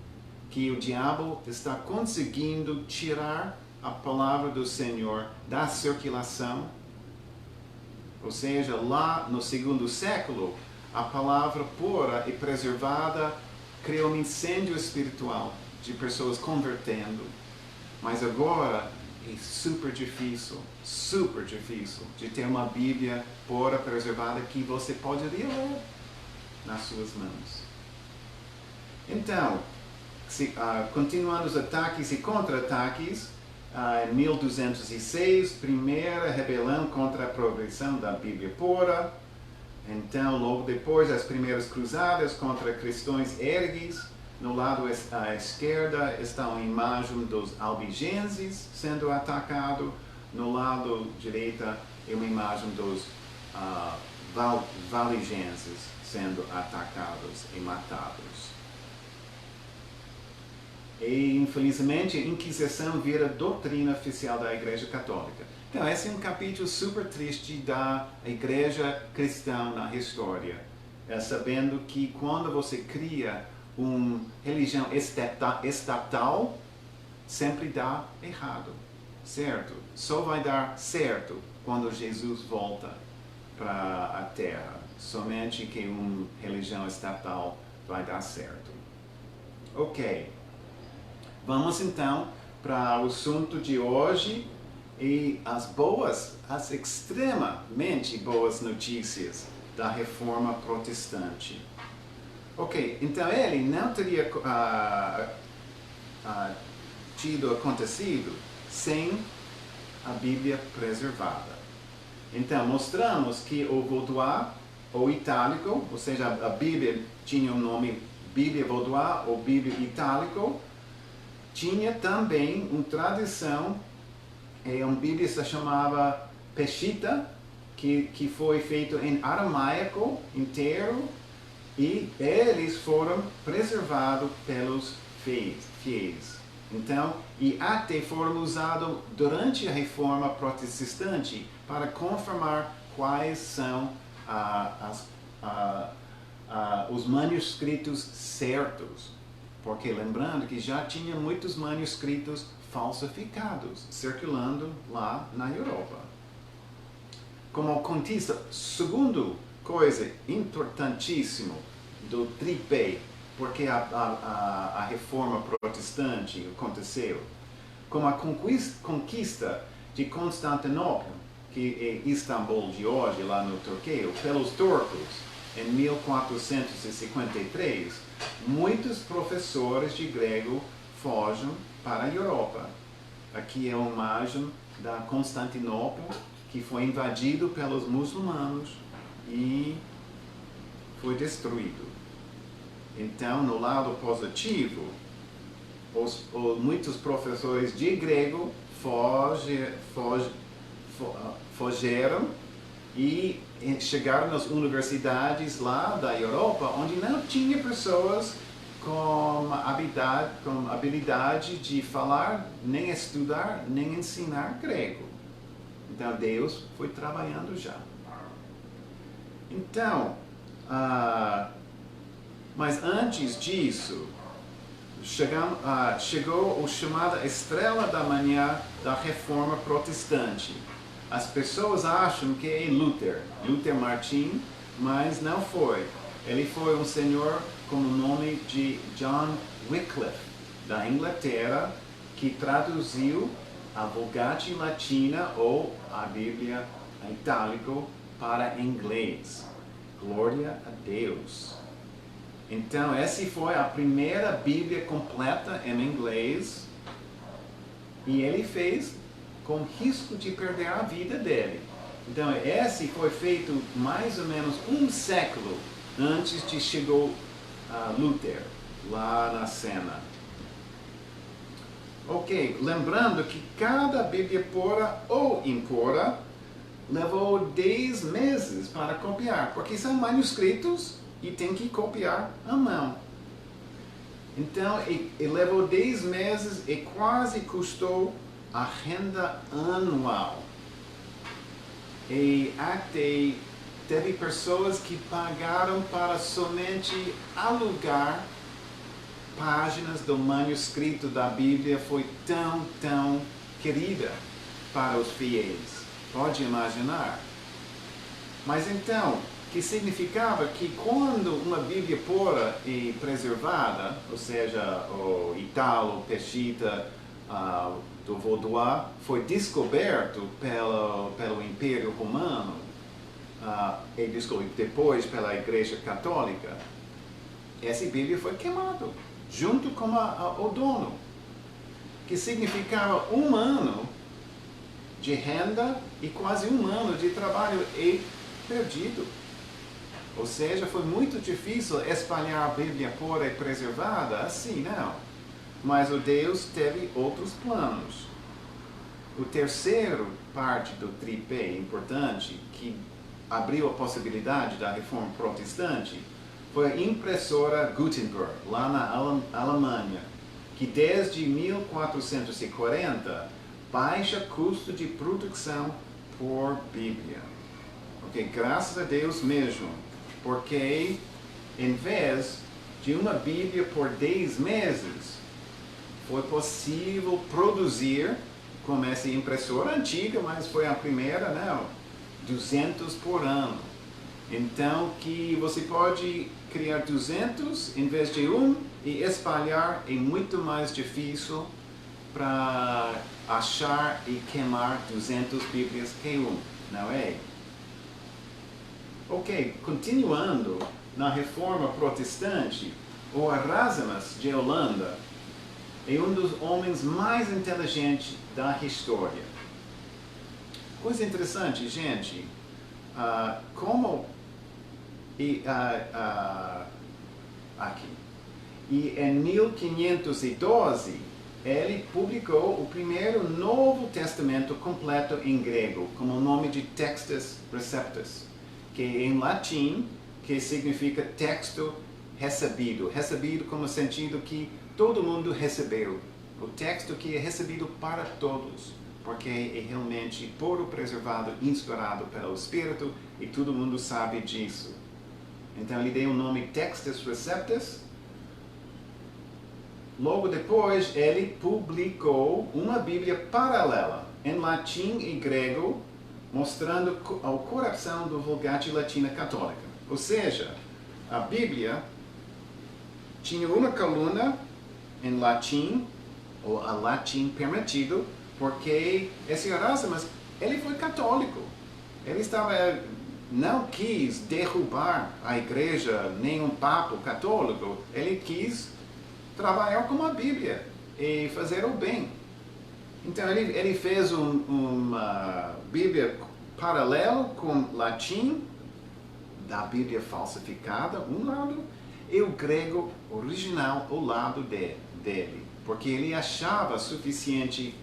que o diabo está conseguindo tirar a palavra do Senhor da circulação? Ou seja, lá no 2º século, a palavra pura e preservada criou um incêndio espiritual de pessoas convertendo. Mas agora é super difícil de ter uma Bíblia pura, preservada, que você poderia ler nas suas mãos. Então, continuando os ataques e contra-ataques, em 1206, primeira rebelião contra a proibição da Bíblia pura. Então, logo depois, as primeiras cruzadas contra cristãos hereges. No lado à esquerda está uma imagem dos albigenses sendo atacados. No lado direito é uma imagem dos valdenses sendo atacados e matados. E, infelizmente, a Inquisição vira doutrina oficial da Igreja Católica. Então, esse é um capítulo super triste da Igreja cristã na história. Sabendo que quando você cria uma religião estatal, sempre dá errado. certo? Só vai dar certo quando Jesus volta para a Terra. Somente que uma religião estatal vai dar certo. Ok. Vamos então para o assunto de hoje e as extremamente boas notícias da Reforma Protestante. Ok, então ele não teria tido acontecido sem a Bíblia preservada. Então, mostramos que o Vaudois, ou itálico, ou seja, a Bíblia tinha o nome Bíblia Vaudois ou Bíblia Itálico, tinha também uma tradição, uma Bíblia se chamava Peshitta, que foi feito em aramaico inteiro, e eles foram preservados pelos fiéis. Então, e até foram usados durante a Reforma Protestante para confirmar quais são os manuscritos certos. Porque lembrando que já tinha muitos manuscritos falsificados circulando lá na Europa. Como contista, segundo coisa importantíssima do tripé, porque a reforma protestante aconteceu, como a conquista de Constantinopla, que é Istambul de hoje, lá no Turquia, pelos turcos, em 1453, muitos professores de grego fogem para a Europa. Aqui é uma imagem da Constantinopla, que foi invadido pelos muçulmanos e foi destruído. Então, no lado positivo, muitos professores de grego fugiram e chegaram nas universidades lá da Europa, onde não tinha pessoas com habilidade de falar, nem estudar, nem ensinar grego. Então, Deus foi trabalhando já. Então, mas antes disso, chegou a chamada estrela da manhã da Reforma Protestante. As pessoas acham que é Luther Martin, mas não foi. Ele foi um senhor com o nome de John Wycliffe, da Inglaterra, que traduziu a Vulgate Latina ou a Bíblia em itálico para inglês. Glória a Deus! Então, essa foi a primeira Bíblia completa em inglês e ele fez com risco de perder a vida dele. Então, esse foi feito mais ou menos um século antes de chegar Luther lá na cena. Ok, lembrando que cada Bíblia pura ou impura levou 10 meses para copiar, porque são manuscritos e tem que copiar à mão. Então, levou 10 meses e quase custou a renda anual. E até teve pessoas que pagaram para somente alugar páginas do manuscrito da Bíblia. Foi tão querida para os fiéis. Pode imaginar? Mas então, que significava que quando uma Bíblia pura e preservada, ou seja, o Italo, Peshitta, do Vaudois, foi descoberto pelo Império Romano e depois pela Igreja Católica, essa Bíblia foi queimada, junto com o dono, que significava um ano de renda e quase um ano de trabalho perdido. Ou seja, foi muito difícil espalhar a Bíblia pura e preservada assim, não. Mas o Deus teve outros planos. O terceiro parte do tripé importante, que abriu a possibilidade da Reforma Protestante, foi a impressora Gutenberg, lá na Alemanha, que desde 1440 baixa custo de produção por Bíblia. Ok, graças a Deus mesmo, porque em vez de uma Bíblia por 10 meses, foi possível produzir com essa impressora antiga, mas foi a primeira, né? 200 por ano. Então, que você pode criar 200 em vez de um e espalhar é muito mais difícil para achar e queimar 200 Bíblias que um, não é? Ok, continuando na Reforma Protestante, o Erasmus de Holanda é um dos homens mais inteligentes da história. Coisa interessante, gente, aqui. E em 1512, ele publicou o primeiro Novo Testamento completo em grego, com o nome de Textus Receptus, que é em latim, que significa texto recebido. Recebido como sentido que todo mundo recebeu. O texto que é recebido para todos, porque é realmente puro, preservado, inspirado pelo Espírito, e todo mundo sabe disso. Então ele deu o nome Textus Receptus. Logo depois, ele publicou uma Bíblia paralela, em latim e grego, mostrando a corrupção do Vulgate Latina Católica. Ou seja, a Bíblia tinha uma coluna em latim, ou a latim permitido, porque esse Erasmus, ele foi católico. Ele não quis derrubar a igreja, nem um papa católico. Ele quis trabalhar com a Bíblia e fazer o bem. Então ele fez uma Bíblia paralela com latim, da Bíblia falsificada, um lado, e o grego original, o lado dele. Porque ele achava suficiente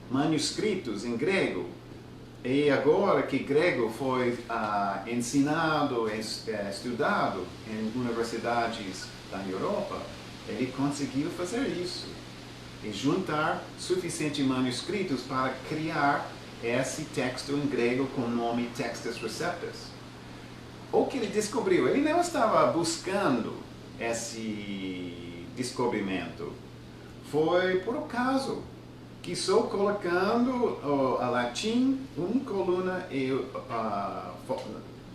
manuscritos em grego. E agora que grego foi ensinado e estudado em universidades da Europa, ele conseguiu fazer isso. E juntar suficientes manuscritos para criar esse texto em grego com o nome Textus Receptus. O que ele descobriu? Ele não estava buscando esse descobrimento. Foi por acaso que só colocando a latim, uma coluna e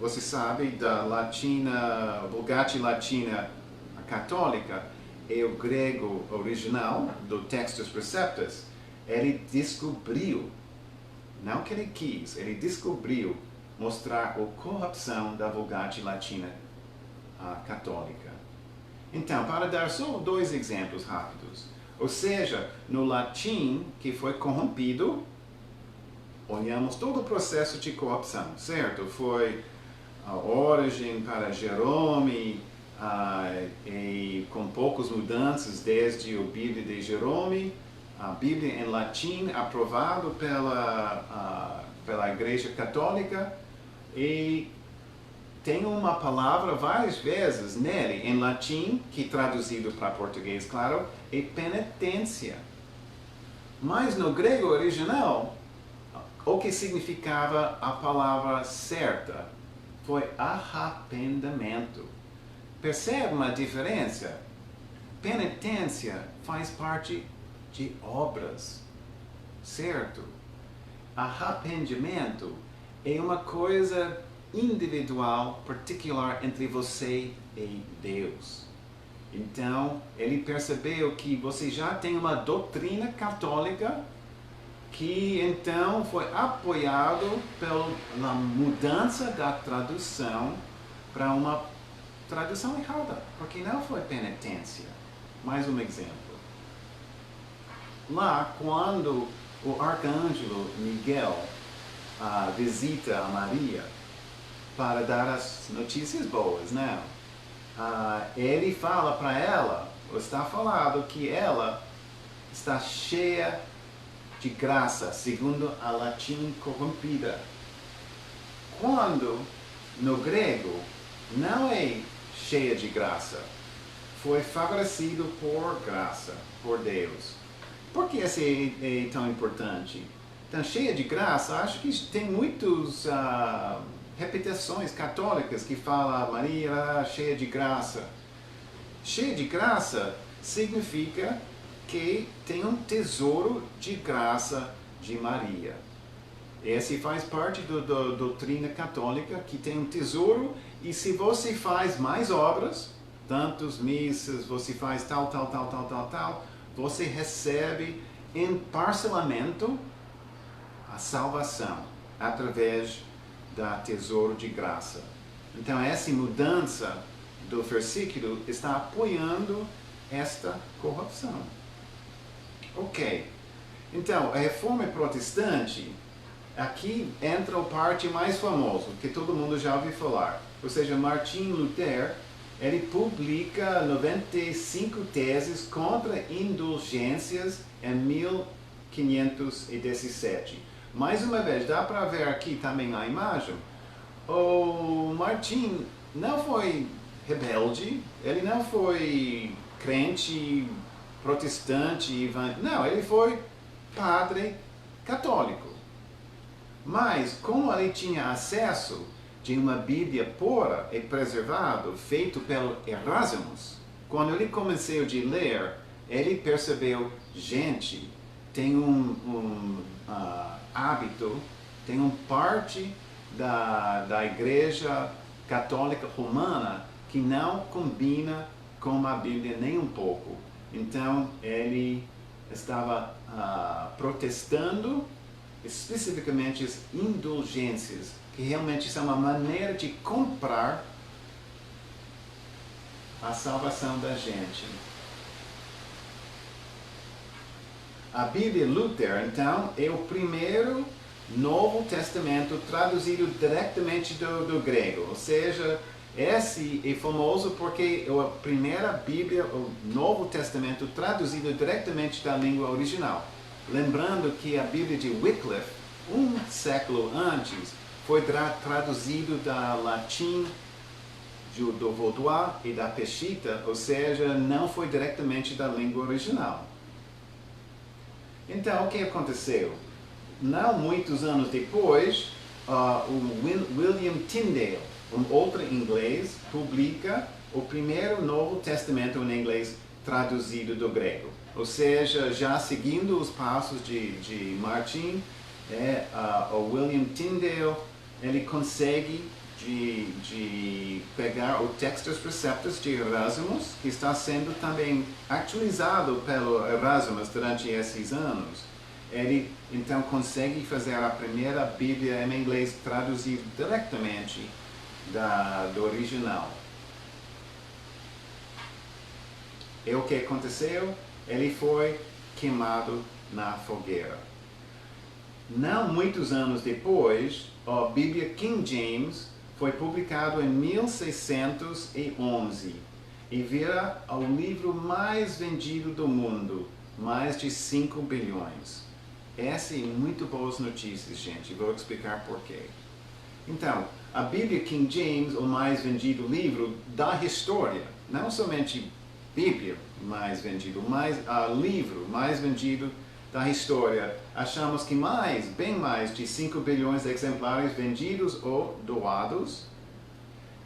você sabe da latina, Vulgate Latina católica e o grego original do Textus Receptus, ele descobriu, não que ele quis, ele descobriu mostrar a corrupção da Vulgate Latina católica. Então, para dar só 2 exemplos rápidos. Ou seja, no latim, que foi corrompido, olhamos todo o processo de corrupção, certo? Foi a origem para Jerome, e com poucas mudanças desde a Bíblia de Jerome, a Bíblia em latim aprovado pela Igreja Católica, e tem uma palavra várias vezes nele, em latim, que traduzido para português, claro, é penitência. Mas no grego original, o que significava a palavra certa foi arrependimento. Percebe uma diferença? Penitência faz parte de obras, certo? Arrependimento é uma coisa individual, particular entre você e Deus. Então, ele percebeu que você já tem uma doutrina católica que então foi apoiado pela mudança da tradução para uma tradução errada, porque não foi penitência. Mais um exemplo. Lá, quando o arcanjo Miguel visita a Maria para dar as notícias boas, não? Ele fala para ela, ou está falado que ela está cheia de graça, segundo a latim corrompida. Quando no grego não é cheia de graça, foi favorecido por graça, por Deus. Por que isso é tão importante? Então, cheia de graça, acho que tem muitas repetições católicas que falam Maria cheia de graça. Cheia de graça significa que tem um tesouro de graça de Maria. Esse faz parte da doutrina católica, que tem um tesouro, e se você faz mais obras, tantos missas, você faz tal, você recebe em parcelamento a salvação através da tesouro de graça. Então essa mudança do versículo está apoiando esta corrupção. Ok. Então, a reforma protestante, aqui entra a parte mais famosa, que todo mundo já ouviu falar. Ou seja, Martin Lutero, ele publica 95 teses contra indulgências em 1517. Mais uma vez, dá para ver aqui também a imagem. O Martin não foi rebelde, ele não foi crente, protestante, não, ele foi padre católico. Mas, como ele tinha acesso de uma Bíblia pura e preservada, feito pelo Erasmus, quando ele começou a ler, ele percebeu, gente, tem hábito, tem uma parte da Igreja Católica Romana que não combina com a Bíblia nem um pouco. Então, ele estava protestando especificamente as indulgências, que realmente são uma maneira de comprar a salvação da gente. A Bíblia Lutero, então, é o primeiro Novo Testamento traduzido diretamente do grego. Ou seja, esse é famoso porque é a primeira Bíblia, o Novo Testamento, traduzido diretamente da língua original. Lembrando que a Bíblia de Wycliffe, um século antes, foi traduzido da latim, do Vaudois e da Peshitta, ou seja, não foi diretamente da língua original. Então, o que aconteceu? Não muitos anos depois, o William Tyndale, um outro inglês, publica o primeiro Novo Testamento em inglês traduzido do grego. Ou seja, já seguindo os passos de Martin, o William Tyndale, ele consegue de pegar o Textus Preceptus de Erasmus, que está sendo também atualizado pelo Erasmus durante esses anos. Ele então consegue fazer a primeira Bíblia em inglês traduzida diretamente do original. E o que aconteceu? Ele foi queimado na fogueira. Não muitos anos depois, a Bíblia King James foi publicado em 1611 e vira o livro mais vendido do mundo, mais de 5 bilhões. Essas são muito boas notícias, gente. Vou explicar por quê. Então, a Bíblia King James, o mais vendido livro da história, não somente Bíblia mais vendido, mas livro mais vendido da história. Achamos que bem mais de 5 bilhões de exemplares vendidos ou doados.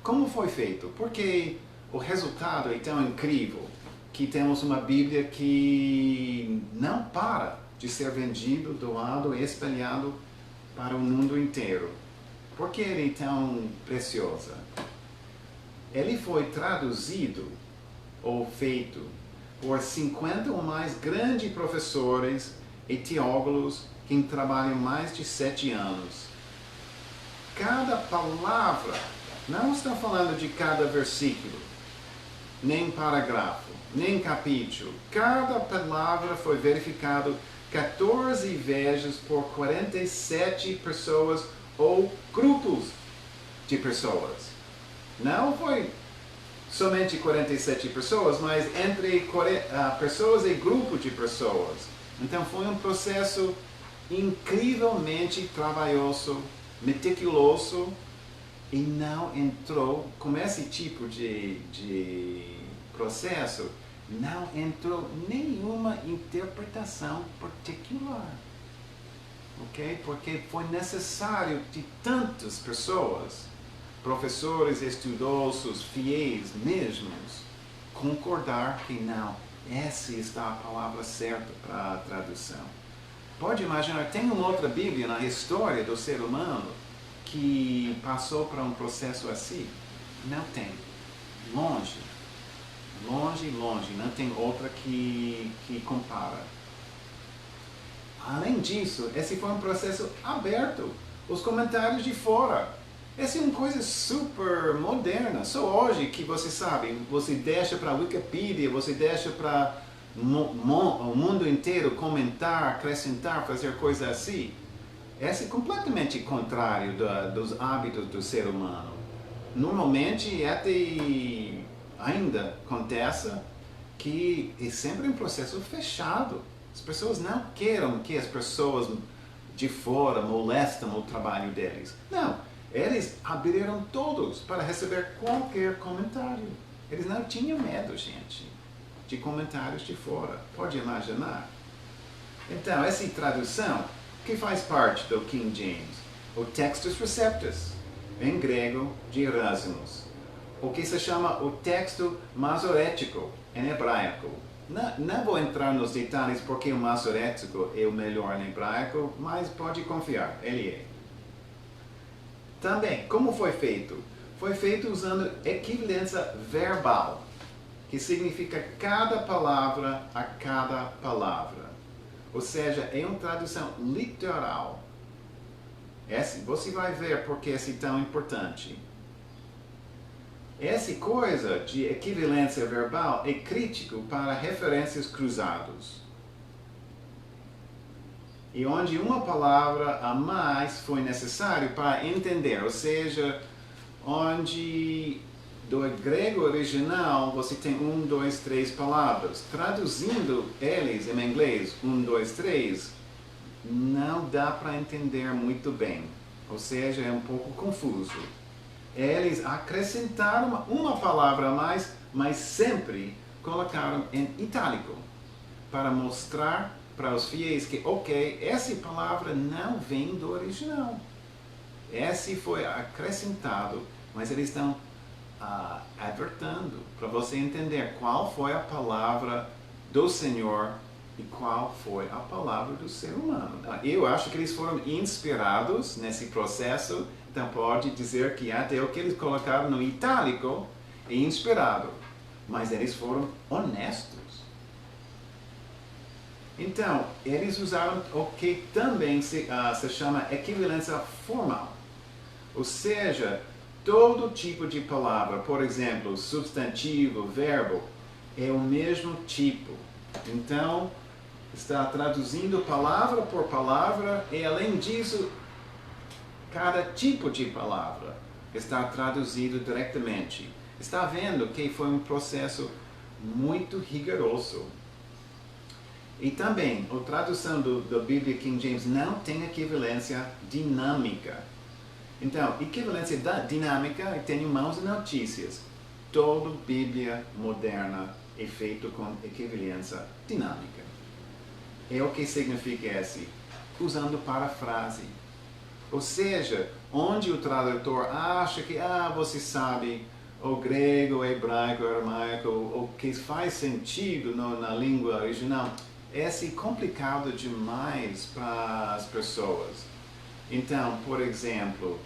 Como foi feito? Porque o resultado é tão incrível que temos uma Bíblia que não para de ser vendido, doado e espalhado para o mundo inteiro. Por que ele é tão preciosa? Ele foi traduzido ou feito por 50 ou mais grandes professores e teólogos que trabalham mais de 7 anos. Cada palavra, não está falando de cada versículo, nem parágrafo, nem capítulo. Cada palavra foi verificado 14 vezes por 47 pessoas ou grupos de pessoas. Não foi somente 47 pessoas, mas entre pessoas e grupo de pessoas. Então foi um processo incrivelmente trabalhoso, meticuloso, e não entrou, com esse tipo de processo, não entrou nenhuma interpretação particular. Ok? Porque foi necessário de tantas pessoas, professores, estudiosos, fiéis mesmos, concordar que não, essa está a palavra certa para a tradução. pode imaginar, tem uma outra Bíblia na história do ser humano que passou por um processo assim? Não tem. Longe. Longe, longe. Não tem outra que compara. Além disso, esse foi um processo aberto. Os comentários de fora. Essa é uma coisa super moderna. Só hoje que você sabe, você deixa para a Wikipedia, você deixa para o mundo inteiro comentar, acrescentar, fazer coisas assim. Esse é completamente contrário dos hábitos do ser humano. Normalmente, até ainda acontece que é sempre um processo fechado. As pessoas não querem que as pessoas de fora molestem o trabalho deles. Não, eles abriram todos para receber qualquer comentário. Eles não tinham medo, gente, de comentários de fora. Pode imaginar? Então, essa tradução, que faz parte do King James, o Textus Receptus, em grego, de Erasmus, o que se chama o texto masorético, em hebraico. Não vou entrar nos detalhes porque o masorético é o melhor em hebraico, mas pode confiar, ele é. Também, como foi feito? Foi feito usando equivalência verbal, que significa cada palavra a cada palavra. Ou seja, é uma tradução literal. Você vai ver porque é tão importante. Essa coisa de equivalência verbal é crítico para referências cruzadas. E onde uma palavra a mais foi necessário para entender, ou seja, onde do grego original você tem 1, 2, 3 palavras. Traduzindo eles em inglês, 1, 2, 3, não dá para entender muito bem. Ou seja, é um pouco confuso. Eles acrescentaram uma palavra a mais, mas sempre colocaram em itálico, para mostrar para os fiéis que, ok, essa palavra não vem do original. Esse foi acrescentado, mas eles estão advertendo para você entender qual foi a palavra do Senhor e qual foi a palavra do ser humano. Eu acho que eles foram inspirados nesse processo, então pode dizer que até o que eles colocaram no itálico é inspirado, mas eles foram honestos. Então, eles usaram o que também se chama equivalência formal. Ou seja, todo tipo de palavra, por exemplo, substantivo, verbo, é o mesmo tipo. Então, está traduzindo palavra por palavra e, além disso, cada tipo de palavra está traduzido diretamente. Está vendo que foi um processo muito rigoroso. E também, a tradução da Bíblia King James não tem equivalência dinâmica. Então, equivalência dinâmica, tenho mãos e notícias. Toda Bíblia moderna é feita com equivalência dinâmica. É o que significa esse? Usando parafrase. Ou seja, onde o tradutor acha que você sabe o grego, o hebraico, o aramaico, o que faz sentido na língua original, é complicado demais para as pessoas. Então, por exemplo,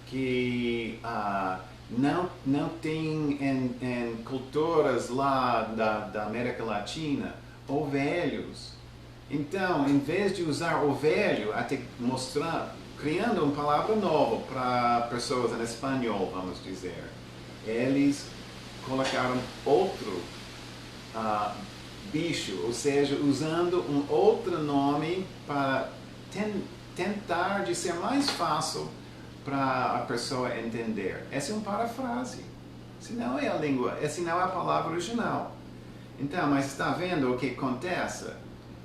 que não tem em culturas lá da América Latina ovelhos. Então, em vez de usar ovelho, até mostrar, criando uma palavra nova para pessoas em espanhol, vamos dizer, eles colocaram outro bicho, ou seja, usando um outro nome para tentar de ser mais fácil para a pessoa entender. Essa é uma parafrase. Se não é a língua, essa não é a palavra original. Então, mas está vendo o que acontece?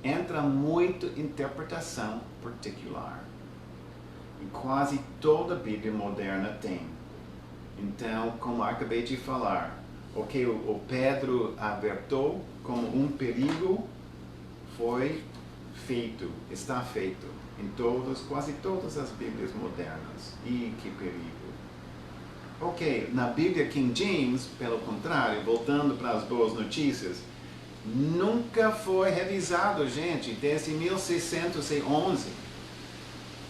Entra muito interpretação particular. E quase toda a Bíblia moderna tem. Então, como acabei de falar, o que o Pedro alertou como um perigo foi feito, está feito em quase todas as Bíblias modernas. E que perigo! Ok, na Bíblia King James, pelo contrário, voltando para as boas notícias, nunca foi revisado, gente, desde 1611,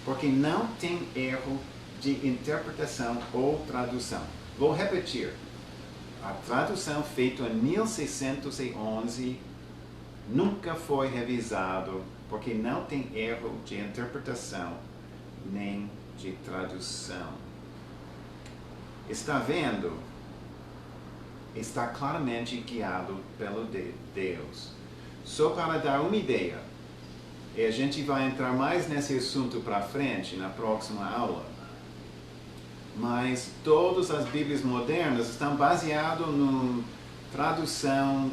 porque não tem erro de interpretação ou tradução. Vou repetir. A tradução feita em 1611 nunca foi revisado, porque não tem erro de interpretação nem de tradução. Está vendo? Está claramente guiado pelo Deus. Só para dar uma ideia, e a gente vai entrar mais nesse assunto para frente, na próxima aula, mas todas as Bíblias modernas estão baseadas na tradução,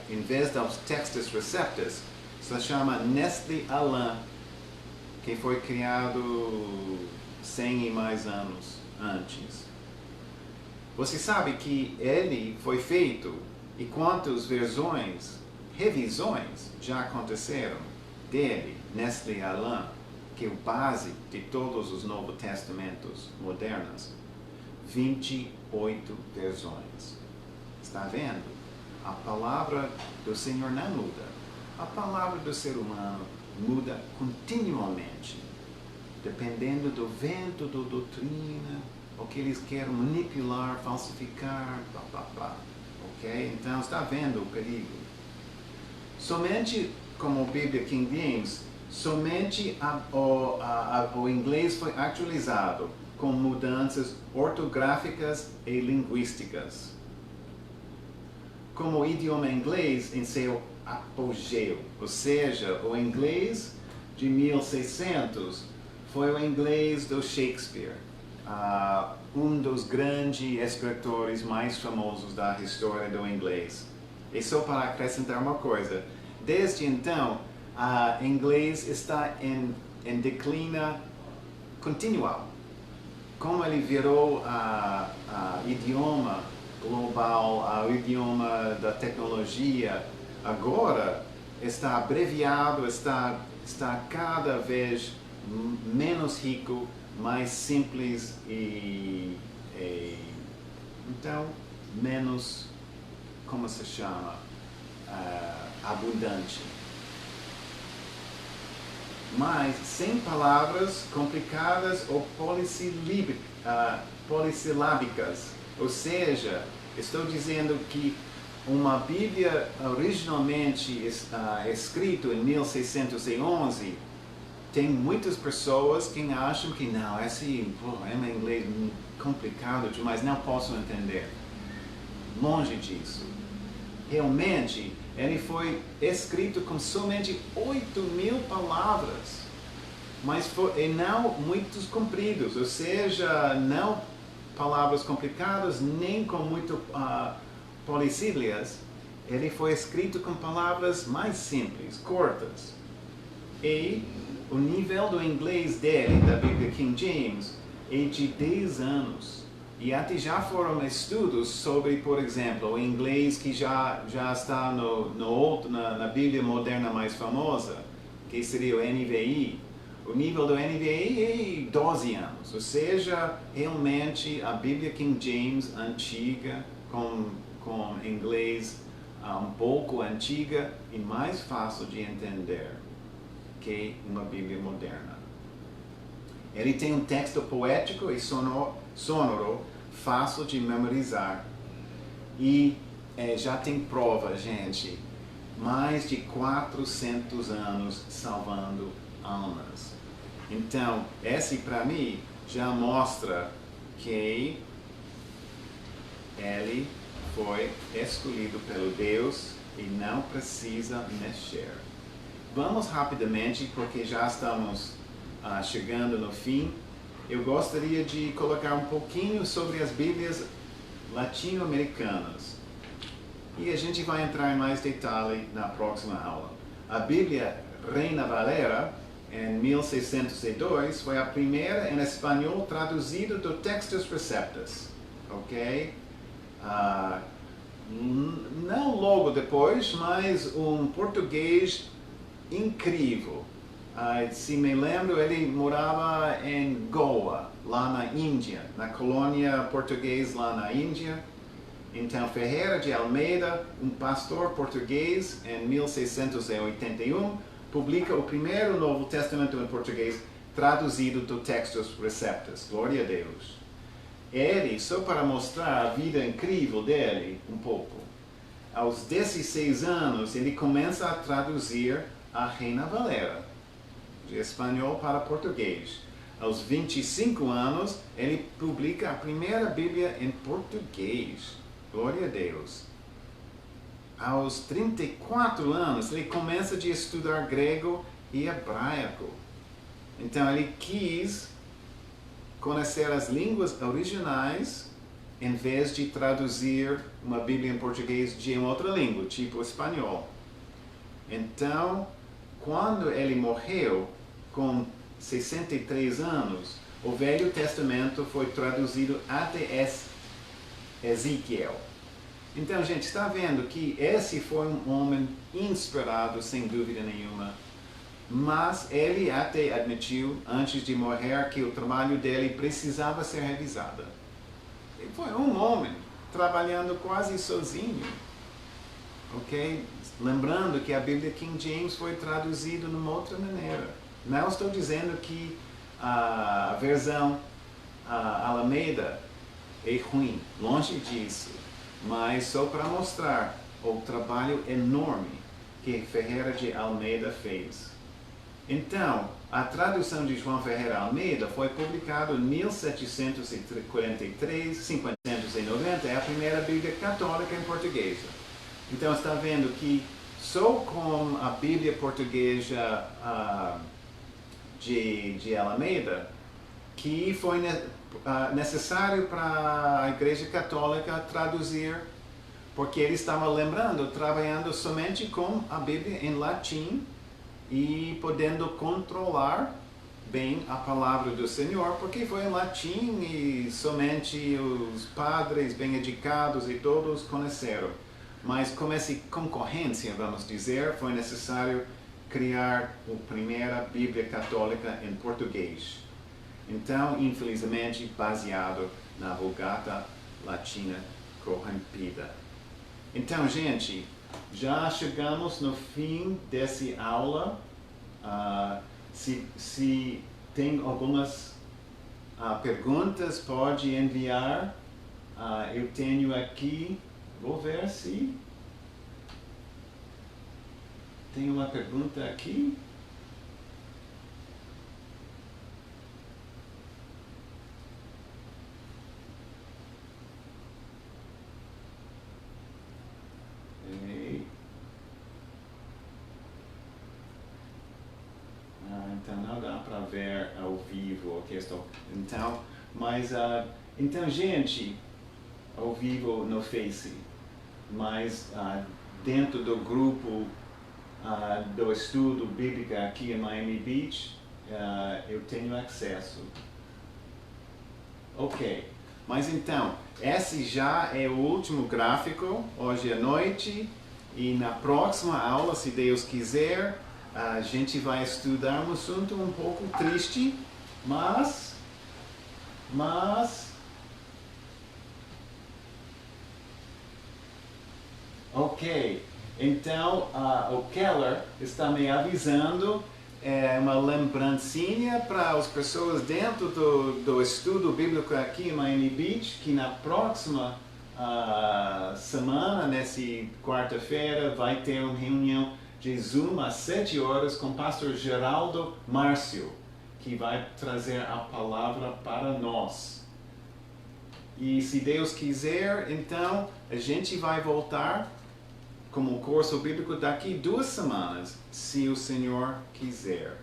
em vez dos Textus Receptus, se chama Nestle Aland, que foi criado 100 e mais anos antes. Você sabe que ele foi feito e quantas revisões já aconteceram dele, Nestle Aland, que é o base de todos os Novos Testamentos modernos? 28 versões. Está vendo? A palavra do Senhor não muda. A palavra do ser humano muda continuamente, dependendo do vento, da doutrina, o que eles querem manipular, falsificar, blá, blá, blá. Ok? Então, está vendo o perigo. Somente, como a Bíblia King James, somente o inglês foi atualizado com mudanças ortográficas e linguísticas. Como o idioma inglês em seu apogeu, ou seja, o inglês de 1600 foi o inglês do Shakespeare, um dos grandes escritores mais famosos da história do inglês. E só para acrescentar uma coisa, desde então, o inglês está em declínio continual. Como ele virou idioma global, o idioma da tecnologia, agora está abreviado, está cada vez menos rico, mais simples e então menos, como se chama, abundante. Mas sem palavras complicadas ou polissilábicas. Ou seja, estou dizendo que uma Bíblia originalmente escrita em 1611, tem muitas pessoas que acham que não, esse é inglês complicado demais, não posso entender. Longe disso. Realmente, ele foi escrito com somente 8.000 palavras, mas e não muitos compridos, ou seja, não palavras complicadas, nem com muito polissílias. Ele foi escrito com palavras mais simples, curtas. E o nível do inglês dele, da Bíblia King James, é de 10 anos. E até já foram estudos sobre, por exemplo, o inglês que já está na Bíblia moderna mais famosa, que seria o NVI. O nível do NVI é 12 anos, ou seja, realmente a Bíblia King James antiga, com inglês um pouco antiga e mais fácil de entender que uma Bíblia moderna. Ele tem um texto poético e sonoro, fácil de memorizar. E já tem prova, gente. Mais de 400 anos salvando almas. Então, esse para mim já mostra que ele foi escolhido pelo Deus e não precisa mexer. Vamos rapidamente, porque já estamos chegando no fim. Eu gostaria de colocar um pouquinho sobre as Bíblias latino-americanas. E a gente vai entrar em mais detalhe na próxima aula. A Bíblia Reina Valera, em 1602, foi a primeira em espanhol traduzida do Textus Receptus. Ok? Não logo depois, mas um português incrível. Se me lembro, ele morava em Goa, lá na Índia, na colônia portuguesa lá na Índia. Então, Ferreira de Almeida, um pastor português, em 1681, publica o primeiro Novo Testamento em português traduzido do Textus Receptus. Glória a Deus. Ele, só para mostrar a vida incrível dele, um pouco, aos 16 anos, ele começa a traduzir a Reina Valera, de espanhol para português. Aos 25 anos, ele publica a primeira Bíblia em português. Glória a Deus. Aos 34 anos, ele começa a estudar grego e hebraico. Então, ele quis conhecer as línguas originais em vez de traduzir uma Bíblia em português de uma outra língua, tipo espanhol. Então, quando ele morreu, com 63 anos, o Velho Testamento foi traduzido até Ezequiel. Então, gente, está vendo que esse foi um homem inspirado, sem dúvida nenhuma, mas ele até admitiu, antes de morrer, que o trabalho dele precisava ser revisado. Ele foi um homem trabalhando quase sozinho, ok? Lembrando que a Bíblia King James foi traduzida de uma outra maneira. Não estou dizendo que a versão Almeida é ruim, longe disso, mas só para mostrar o trabalho enorme que Ferreira de Almeida fez. Então, a tradução de João Ferreira Almeida foi publicada em 1743, 1590, é a primeira Bíblia católica em português. Então, está vendo que só com a Bíblia portuguesa de Almeida, que foi necessário para a Igreja Católica traduzir, porque ele estava trabalhando somente com a Bíblia em latim e podendo controlar bem a palavra do Senhor, porque foi em latim e somente os padres bem educados e todos conheceram. Mas com essa concorrência, vamos dizer, foi necessário criar a primeira Bíblia católica em português. Então, infelizmente, baseado na Vulgata Latina corrompida. Então, gente, já chegamos no fim dessa aula. Se tem algumas perguntas, pode enviar. Eu tenho aqui, vou ver se tem uma pergunta aqui. Então não dá para ver ao vivo, ok? Então, mas então, gente, ao vivo no Face, mas dentro do grupo do estudo bíblico aqui em Miami Beach, eu tenho acesso. Ok, mas então, esse já é o último gráfico hoje à noite, e na próxima aula, se Deus quiser, a gente vai estudar um assunto um pouco triste, mas ok, então o Keller está me avisando, uma lembrancinha para as pessoas dentro do estudo bíblico aqui em Miami Beach, que na próxima semana, nessa quarta-feira, vai ter uma reunião de Zoom às 7 horas com o pastor Geraldo Márcio, que vai trazer a palavra para nós. E se Deus quiser, então, a gente vai voltar com o curso bíblico daqui 2 semanas, se o Senhor quiser.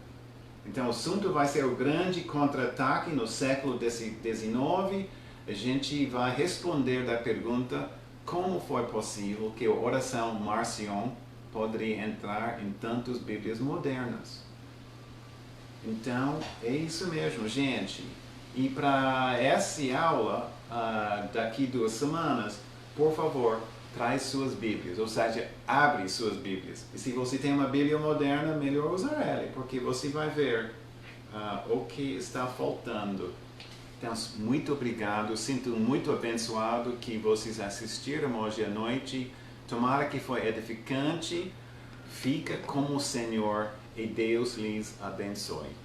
Então, o assunto vai ser o grande contra-ataque no século XIX. A gente vai responder da pergunta como foi possível que a oração Marcion poderia entrar em tantas Bíblias modernas. Então, é isso mesmo, gente. E para essa aula, daqui 2 semanas, por favor, traz suas Bíblias, ou seja, abre suas Bíblias. E se você tem uma Bíblia moderna, melhor usar ela, porque você vai ver o que está faltando. Então, muito obrigado. Sinto muito abençoado que vocês assistiram hoje à noite. Tomara que foi edificante. Fica com o Senhor e Deus lhes abençoe.